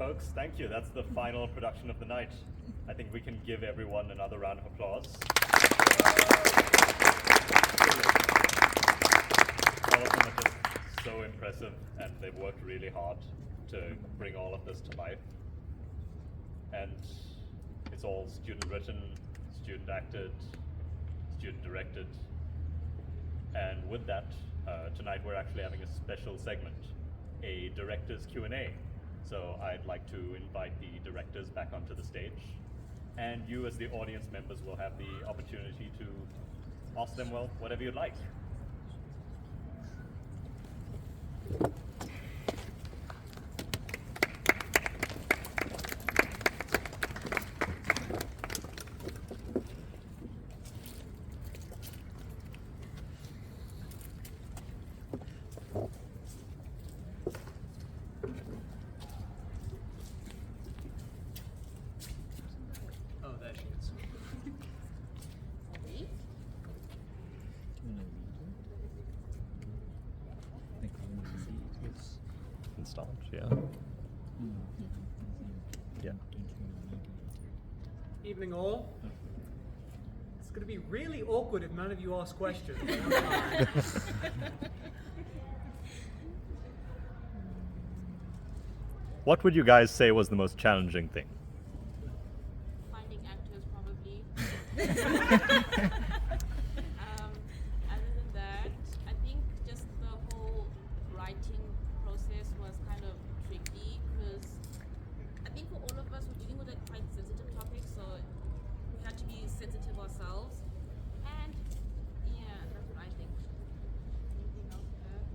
folks. Thank you. That's the final production of the night. I think we can give everyone another round of applause. All of them are just so impressive, and they've worked really hard to bring all of this to life. And it's all student written, student acted, student directed. And with that, tonight we're actually having a special segment, a director's Q&A. So I'd like to invite the directors back onto the stage. And you as the audience members will have the opportunity to ask them, well, whatever you'd like. Oh, there she is. Can start, yeah. Yeah. Evening all. It's going to be really awkward if none of you ask questions. What would you guys say was the most challenging thing? Finding actors, probably. Other than that, I think just the whole writing process was kind of tricky because I think for all of us, we're dealing with a quite sensitive topic, so we had to be sensitive ourselves. And yeah, that's what I think. Anything else to add?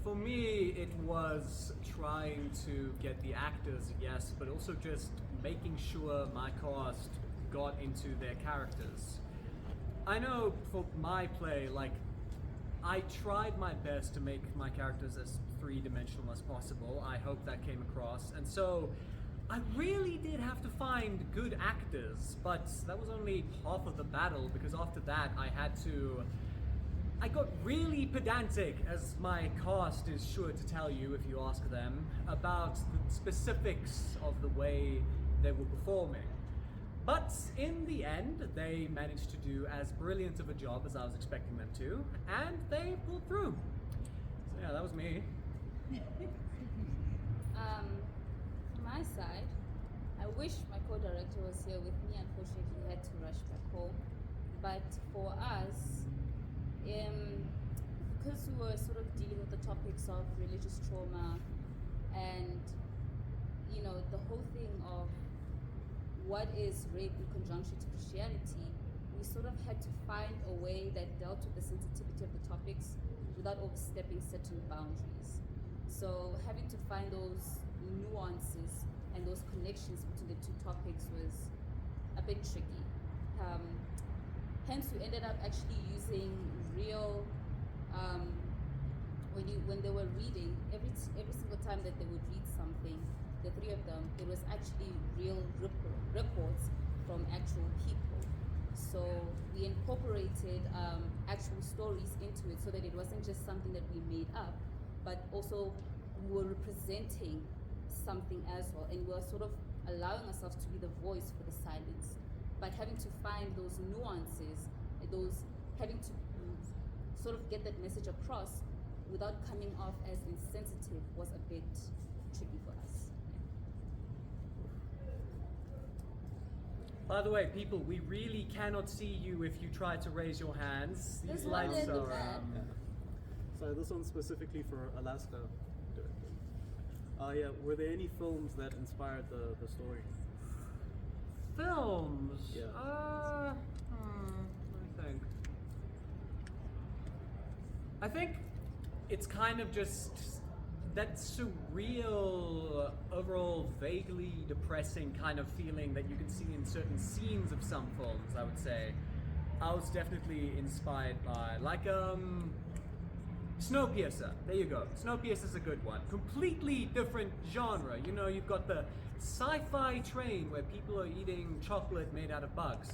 For me, it was trying to get the actors, yes, but also just making sure my cast got into their characters. I know for my play, like, I tried my best to make my characters as three-dimensional as possible. I hope that came across. And so I really did have to find good actors, but that was only half of the battle, because after that I got really pedantic, as my cast is sure to tell you if you ask them, about the specifics of the way they were performing. But in the end, they managed to do as brilliant of a job as I was expecting them to, and they pulled through. So yeah, that was me. From my side, I wish my co-director was here with me. Unfortunately, he had to rush back home. But for us, because we were sort of dealing with the topics of religious trauma and, you know, the whole thing of what is rape in conjunction to Christianity, we sort of had to find a way that dealt with the sensitivity of the topics without overstepping certain boundaries. So having to find those nuances and those connections between the two topics was a bit tricky. Hence, we ended up actually using real, when they were reading, every single time that they would read something, the three of them, it was actually real reports from actual people. So we incorporated actual stories into it so that it wasn't just something that we made up, but also we were representing something as well, and we were sort of allowing ourselves to be the voice for the silence, but having to find those nuances, having to sort of get that message across without coming off as insensitive was a bit tricky for us. By the way, people, we really cannot see you if you try to raise your hands. These This lights one are. did So this one's specifically for Alaska. Yeah, were there any films that inspired the story? Films? Yeah. Let me think. I think it's kind of just that surreal, overall, vaguely depressing kind of feeling that you can see in certain scenes of some films, I would say. I was definitely inspired by, like, Snowpiercer. There you go. Snowpiercer's a good one. Completely different genre. You know, you've got the sci-fi train where people are eating chocolate made out of bugs.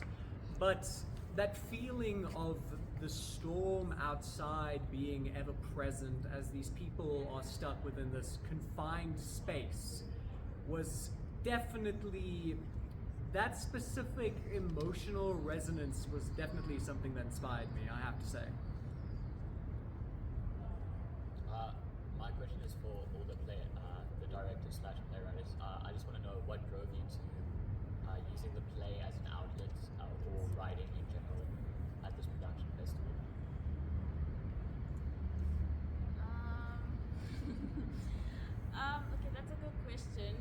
But that feeling of the storm outside being ever present as these people are stuck within this confined space was definitely, that specific emotional resonance was definitely something that inspired me, I have to say. My question is for all the directors / playwrights. I just want to know what drove you to using the play as an outlet or writing in general at this production festival. Okay, that's a good question.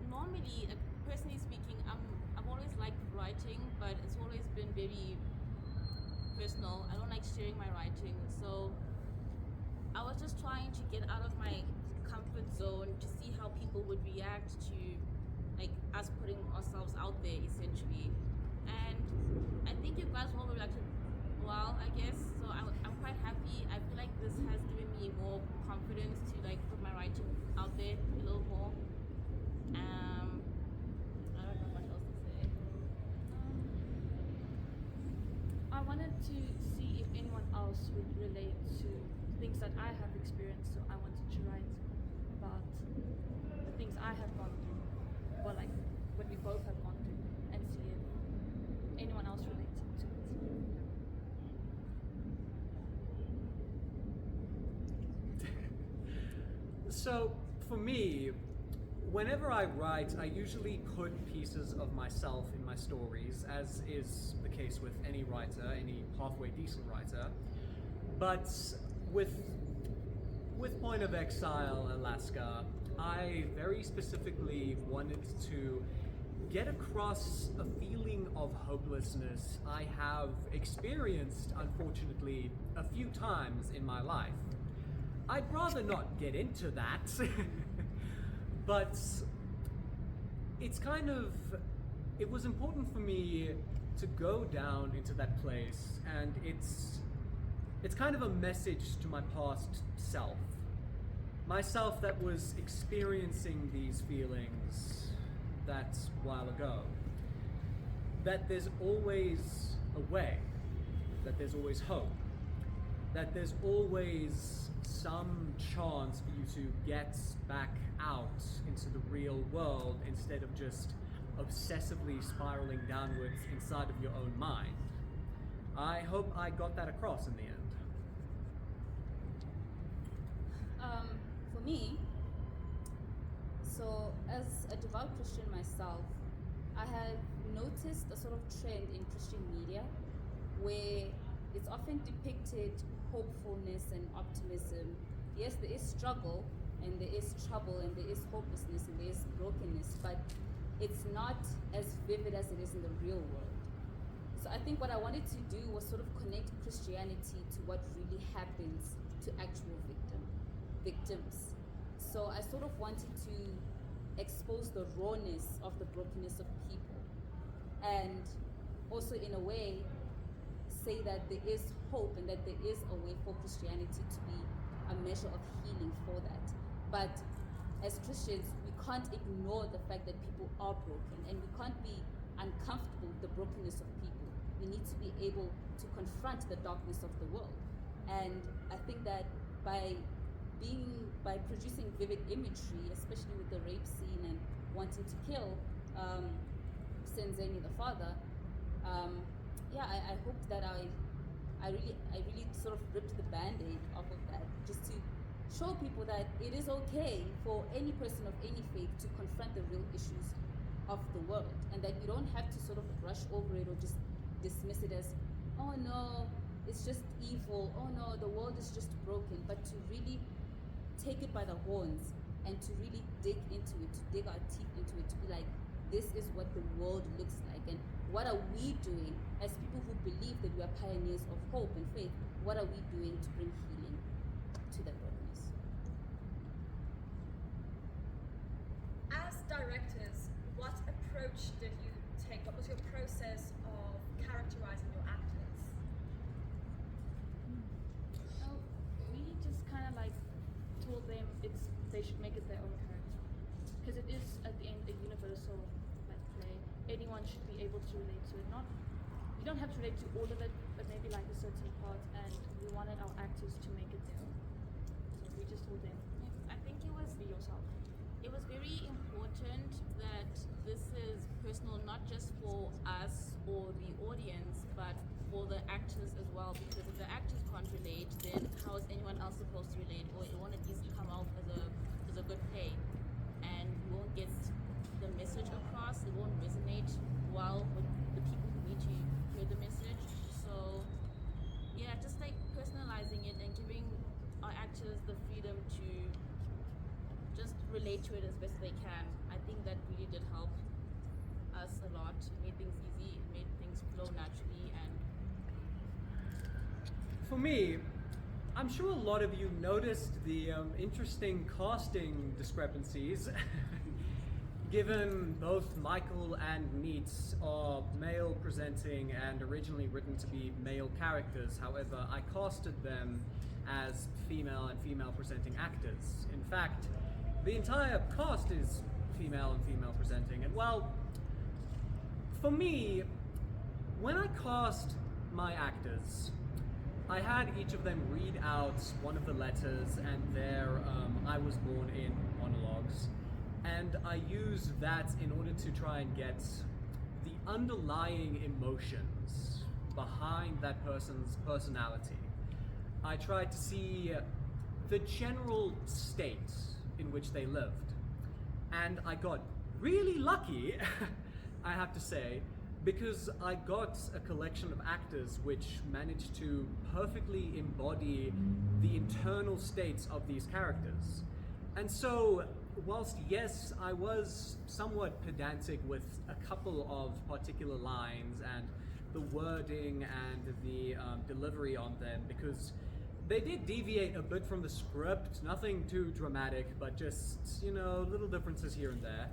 Normally, personally speaking, I've always liked writing, but it's always been very personal. I don't like sharing my writing, so I was just trying to get out of my comfort zone to see how people would react to like us putting ourselves out there essentially. And I think you guys all reacted well, I guess. So I'm quite happy. I feel like this has given me more confidence to like put my writing out there a little more. I don't know what else to say. I wanted to see if anyone else would relate to things that I have experienced, so I wanted to write about the things I have gone through, or like what we both have gone through, and see if anyone else relates to it. So, for me, whenever I write, I usually put pieces of myself in my stories, as is the case with any writer, any halfway decent writer. But with Point of Exile, Alaska, I very specifically wanted to get across a feeling of hopelessness I have experienced, unfortunately, a few times in my life. I'd rather not get into that, but it was important for me to go down into that place, and it's kind of a message to my past self. Myself that was experiencing these feelings that while ago. That there's always a way, that there's always hope, that there's always some chance for you to get back out into the real world instead of just obsessively spiraling downwards inside of your own mind. I hope I got that across in the end. For me, so as a devout Christian myself, I have noticed a sort of trend in Christian media where it's often depicted hopefulness and optimism. Yes, there is struggle and there is trouble and there is hopelessness and there is brokenness, but it's not as vivid as it is in the real world. So I think what I wanted to do was sort of connect Christianity to what really happens to actual victims. So I sort of wanted to expose the rawness of the brokenness of people, and also in a way say that there is hope and that there is a way for Christianity to be a measure of healing for that. But as Christians, we can't ignore the fact that people are broken, and we can't be uncomfortable with the brokenness of people. We need to be able to confront the darkness of the world. And I think that by producing vivid imagery, especially with the rape scene and wanting to kill Senzeni the father, I hoped that I really sort of ripped the band-aid off of that, just to show people that it is okay for any person of any faith to confront the real issues of the world, and that you don't have to sort of brush over it or just dismiss it as, oh no, it's just evil, oh no, the world is just broken, but to really take it by the horns and to really dig into it, to dig our teeth into it, to be like, this is what the world looks like, and what are we doing as people who believe that we are pioneers of hope and faith? What are we doing to bring healing to that brokenness? As directors, what approach did you take? What was your process of characterizing your actors? We just kind of like told them they should make it their own character, because it is at the end a universal like play. Anyone should be able to relate to it. You don't have to relate to all of it, but maybe like a certain part, and we wanted our actors to make it their own. So we just told them, I think be yourself. it was very important that this is personal, not just for us or the audience, but for the actors as well. Because if the actors can't relate, then how is anyone else supposed to relate? Or it won't at least come out as a good play, and you won't get the message across. It won't resonate well with the people who need to hear the message. So yeah, just like personalizing it and giving our actors the freedom to just relate to it as best they can. I think that really did help us a lot. It made things easy, it made things flow naturally, and For me, I'm sure a lot of you noticed the interesting casting discrepancies. Given both Michael and Neats are male presenting and originally written to be male characters, however, I casted them as female and female presenting actors. In fact, the entire cast is female and female presenting, and well, for me, when I cast my actors, I had each of them read out one of the letters and their I was born in monologues, and I used that in order to try and get the underlying emotions behind that person's personality. I tried to see the general state in which they lived. And I got really lucky, I have to say, because I got a collection of actors which managed to perfectly embody the internal states of these characters. And so, whilst yes, I was somewhat pedantic with a couple of particular lines and the wording and the delivery on them, because they did deviate a bit from the script, nothing too dramatic, but just, little differences here and there,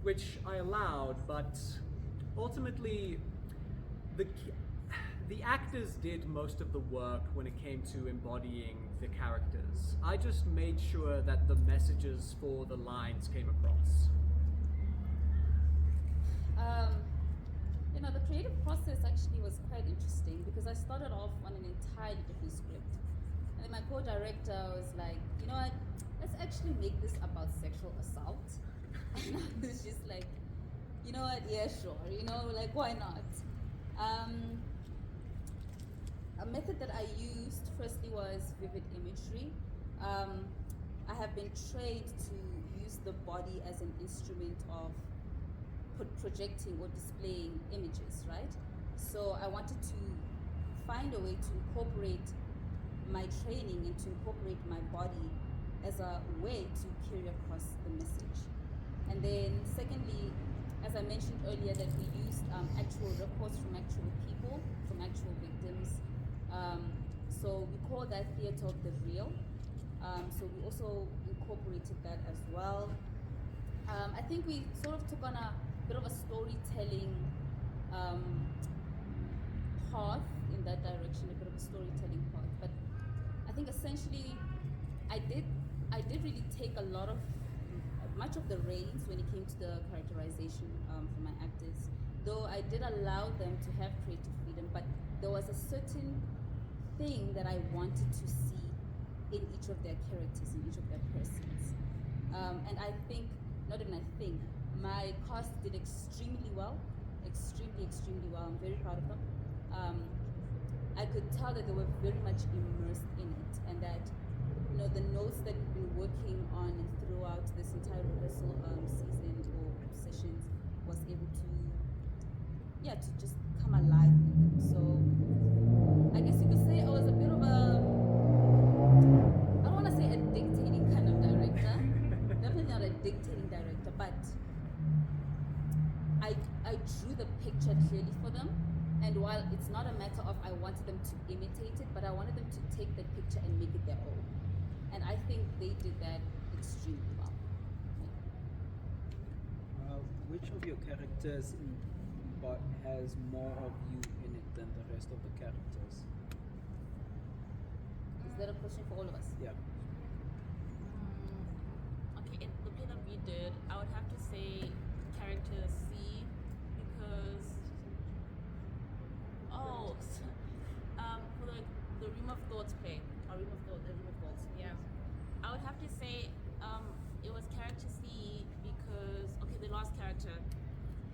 which I allowed, but ultimately, the actors did most of the work when it came to embodying the characters. I just made sure that the messages for the lines came across. the creative process actually was quite interesting because I started off on an entirely different script. And then my co-director was like, you know what, let's actually make this about sexual assault. And I was just like, you know what, yeah, sure, why not? A method that I used firstly was vivid imagery. I have been trained to use the body as an instrument of projecting or displaying images, right? So I wanted to find a way to incorporate my training and to incorporate my body as a way to carry across the message. And then secondly, as I mentioned earlier, that we used actual records from actual people, from actual victims. So we call that theater of the real. So we also incorporated that as well. I think we sort of took on a bit of a storytelling path in that direction, a bit of a storytelling path. But I think essentially, I did really take much of the reins when it came to the characterization for my actors. Though I did allow them to have creative freedom, but there was a certain thing that I wanted to see in each of their characters, in each of their persons. And I think, not even I think, my cast did extremely well, extremely well. I'm very proud of them. I could tell that they were very much immersed in it, and that the notes that we've been working on throughout this entire rehearsal season or sessions was able to just come alive in them. So I guess you could say I was a bit of a, I don't want to say a dictating kind of director, definitely not a dictating director, but I drew the picture clearly for them. And while it's not a matter of I wanted them to imitate it, but I wanted them to take the picture and make it their own. And I think they did that extremely well. Which of your characters has more of you in it than the rest of the characters? Is that a question for all of us? Yeah. Okay, in the play that we did, I would have to say character C because character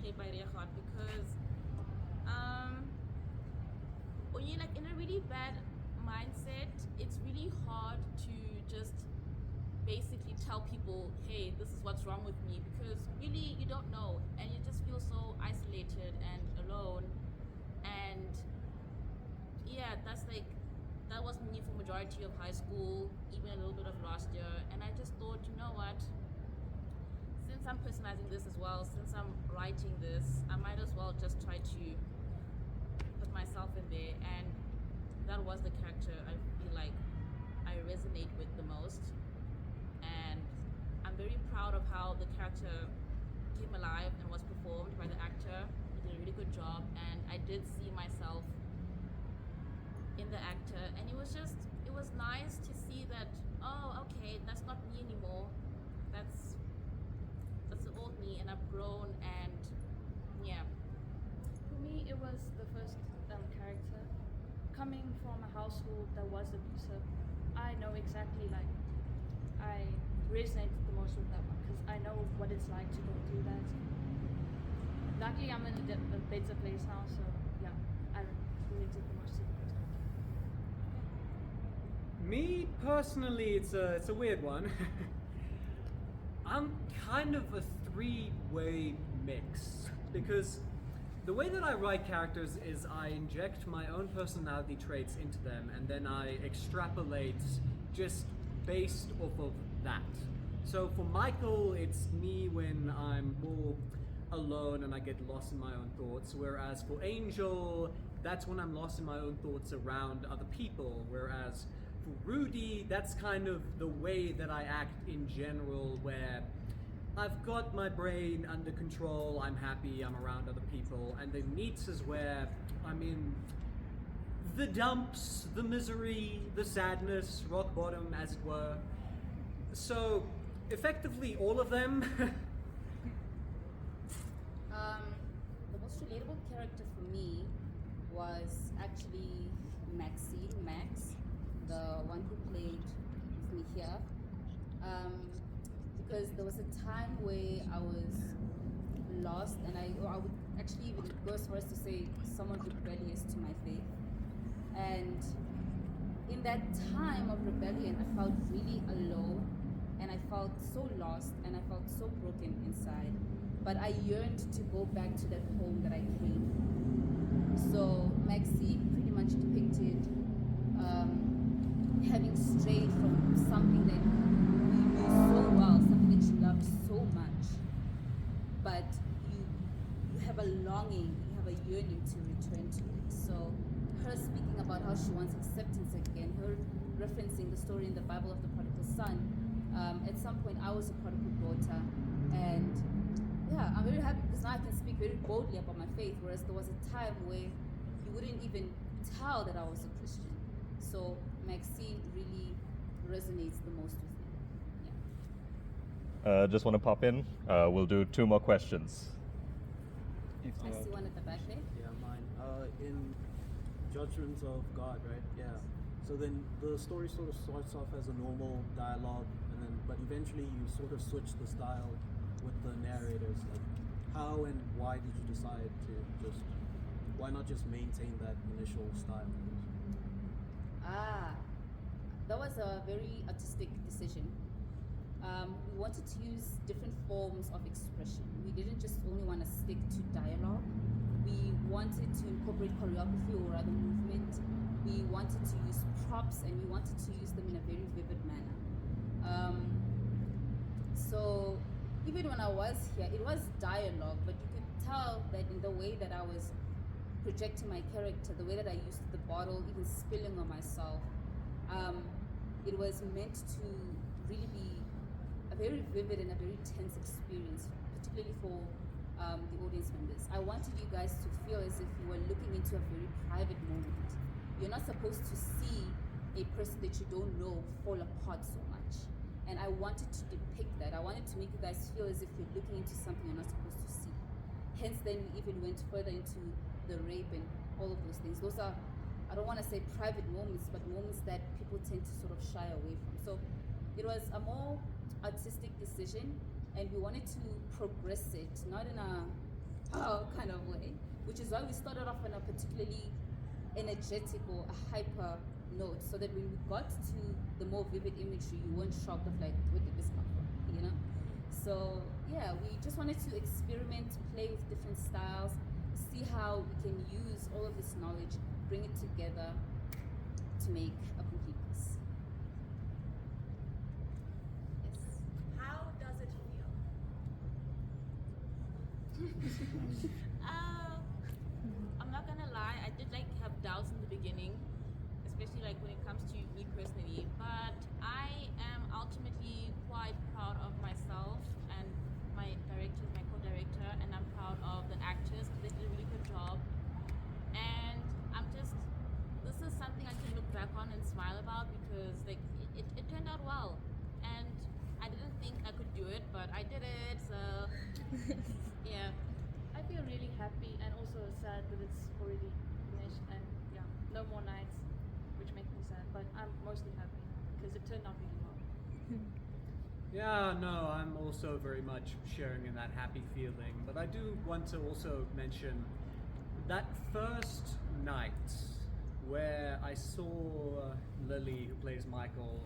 played by Reachard because when you're like in a really bad mindset, it's really hard to just basically tell people, hey, this is what's wrong with me, because really you don't know and you just feel so isolated and alone. And yeah, that was me for majority of high school, even a little bit of last year. And I just thought, you know what, since I'm personalizing this as well, since I'm writing this, I might as well just try to put myself in there. And that was the character I feel like I resonate with the most. And I'm very proud of how the character came alive and was performed by the actor. He did a really good job, and I did see myself in the actor, and it was nice to see that, oh, okay, that's not me anymore. That's the old me, and I've grown. And yeah. For me, it was the first character. Coming from a household that was abusive, I know exactly, like, I resonate the most with that one because I know what it's like to go through that. Luckily, I'm in a better place now, so yeah, I related the most to the first character. Me personally, it's a weird one. I'm kind of a three-way mix because the way that I write characters is I inject my own personality traits into them and then I extrapolate just based off of that. So for Michael, it's me when I'm more alone and I get lost in my own thoughts, whereas for Angel, that's when I'm lost in my own thoughts around other people, whereas for Rudy, that's kind of the way that I act in general, where I've got my brain under control, I'm happy, I'm around other people, and then Neats is where I'm in the dumps, the misery, the sadness, rock bottom, as it were. So, effectively, all of them. The most relatable character for me was actually Max, the one who played with me here. Because there was a time where I was lost, and I would actually even go as far as to say somewhat rebellious to my faith. And in that time of rebellion, I felt really alone, and I felt so lost, and I felt so broken inside. But I yearned to go back to that home that I came. So Maxie pretty much depicted having strayed from something that you knew so well, something that you loved so much, but you have a longing, you have a yearning to return to it. So her speaking about how she wants acceptance again, her referencing the story in the Bible of the prodigal son. At some point I was a prodigal daughter, and yeah, I'm very happy because now I can speak very boldly about my faith, whereas there was a time where you wouldn't even tell that I was a Christian. So Maxie really resonates the most with me. Yeah. Just want to pop in. We'll do 2 more questions. I see one at the back there. Yeah, mine. In Judgment of God, right? Yeah. So then the story sort of starts off as a normal dialogue, but eventually you sort of switch the style with the narrators. Like, how and why did you decide to why not just maintain that initial style? That was a very artistic decision. We wanted to use different forms of expression. We didn't just only want to stick to dialogue. We wanted to incorporate choreography or rather movement. We wanted to use props, and we wanted to use them in a very vivid manner. So even when I was here, it was dialogue, but you could tell that in the way that I was projecting my character, the way that I used the bottle, even spilling on myself, it was meant to really be a very vivid and a very tense experience, particularly for the audience members. I wanted you guys to feel as if you were looking into a very private moment. You're not supposed to see a person that you don't know fall apart so much. And I wanted to depict that. I wanted to make you guys feel as if you're looking into something you're not supposed to see. Hence, then we even went further into the rape and all of those things. Those are, I don't want to say private moments, but moments that people tend to sort of shy away from. So it was a more artistic decision, and we wanted to progress it, not in a kind of way, which is why we started off on a particularly energetic or a hyper note, so that when we got to the more vivid imagery, you weren't shocked of like, where did this come from, you know? So yeah, we just wanted to experiment, play with different styles, see how we can use all of this knowledge, bring it together to make a complete piece. Yes. How does it feel? I'm not gonna lie, I did like have doubts in the beginning, especially like when it comes to me personally, but I am ultimately quite proud of myself and my director, my co-director, and I'm proud of the actors because they did a really good job. And this is something I can look back on and smile about because like it turned out well. And I didn't think I could do it, but I did it, so yeah. I feel really happy and also sad that it's already finished and yeah, no more nights, which makes me sad, but I'm mostly happy because it turned out really well. Yeah, no, I'm also very much sharing in that happy feeling, but I do want to also mention that first night where I saw Lily, who plays Michael,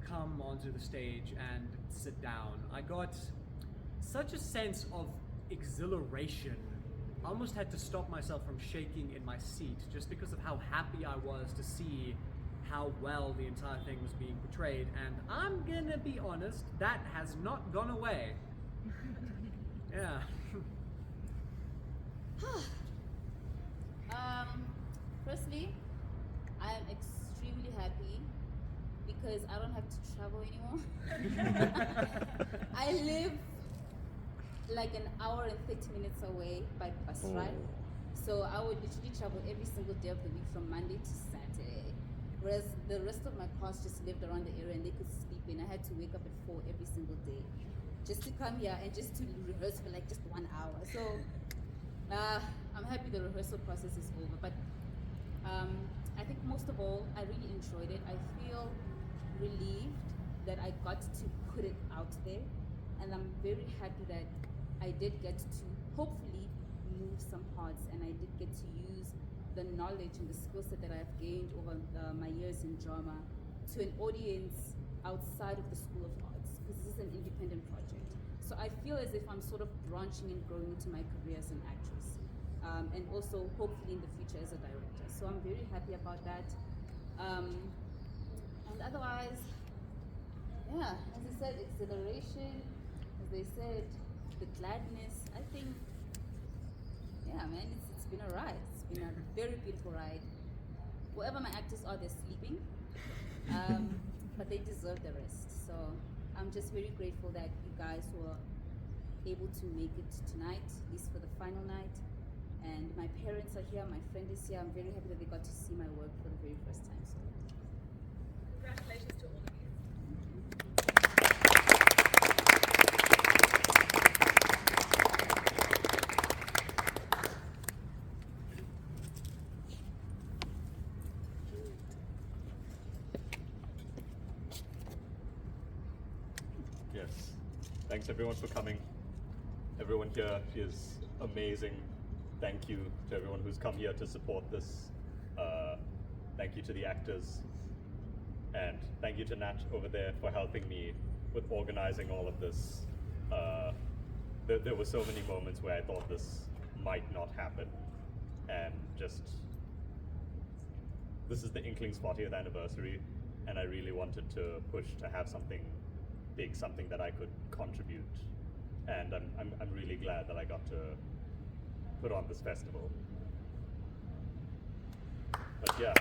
come onto the stage and sit down. I got such a sense of exhilaration. I almost had to stop myself from shaking in my seat just because of how happy I was to see how well the entire thing was being portrayed, and I'm gonna be honest, that has not gone away. Yeah. Firstly, I am extremely happy because I don't have to travel anymore. I live like an hour and 30 minutes away by bus ride. So I would literally travel every single day of the week from Monday to Saturday. Whereas the rest of my class just lived around the area and they could sleep in. I had to wake up at 4 every single day just to come here and just to rehearse for like just 1 hour. So I'm happy the rehearsal process is over. But I think most of all, I really enjoyed it. I feel relieved that I got to put it out there. And I'm very happy that I did get to hopefully move some hearts, and I did get to use the knowledge and the skill set that I've gained over my years in drama to an audience outside of the School of Arts, because this is an independent project. So I feel as if I'm sort of branching and growing into my career as an actress, and also hopefully in the future as a director. So I'm very happy about that. And otherwise, yeah, as I said, exhilaration, as they said, the gladness. I think, yeah, man, it's been a ride. It's been a very beautiful ride. Wherever my actors are, they're sleeping, but they deserve the rest. So I'm just very grateful that you guys were able to make it tonight, at least for the final night. And my parents are here, my friend is here. I'm very happy that they got to see my work for the very first time. So Congratulations to all of you. Yes. Thanks everyone for coming. Everyone here is amazing. Thank you to everyone who's come here to support this. Thank you to the actors. And thank you to Nat over there for helping me with organizing all of this. There were so many moments where I thought this might not happen. And just, this is the Inklings 40th anniversary, and I really wanted to push to have something big, something that I could contribute. And I'm really glad that I got to put on this festival. But yeah.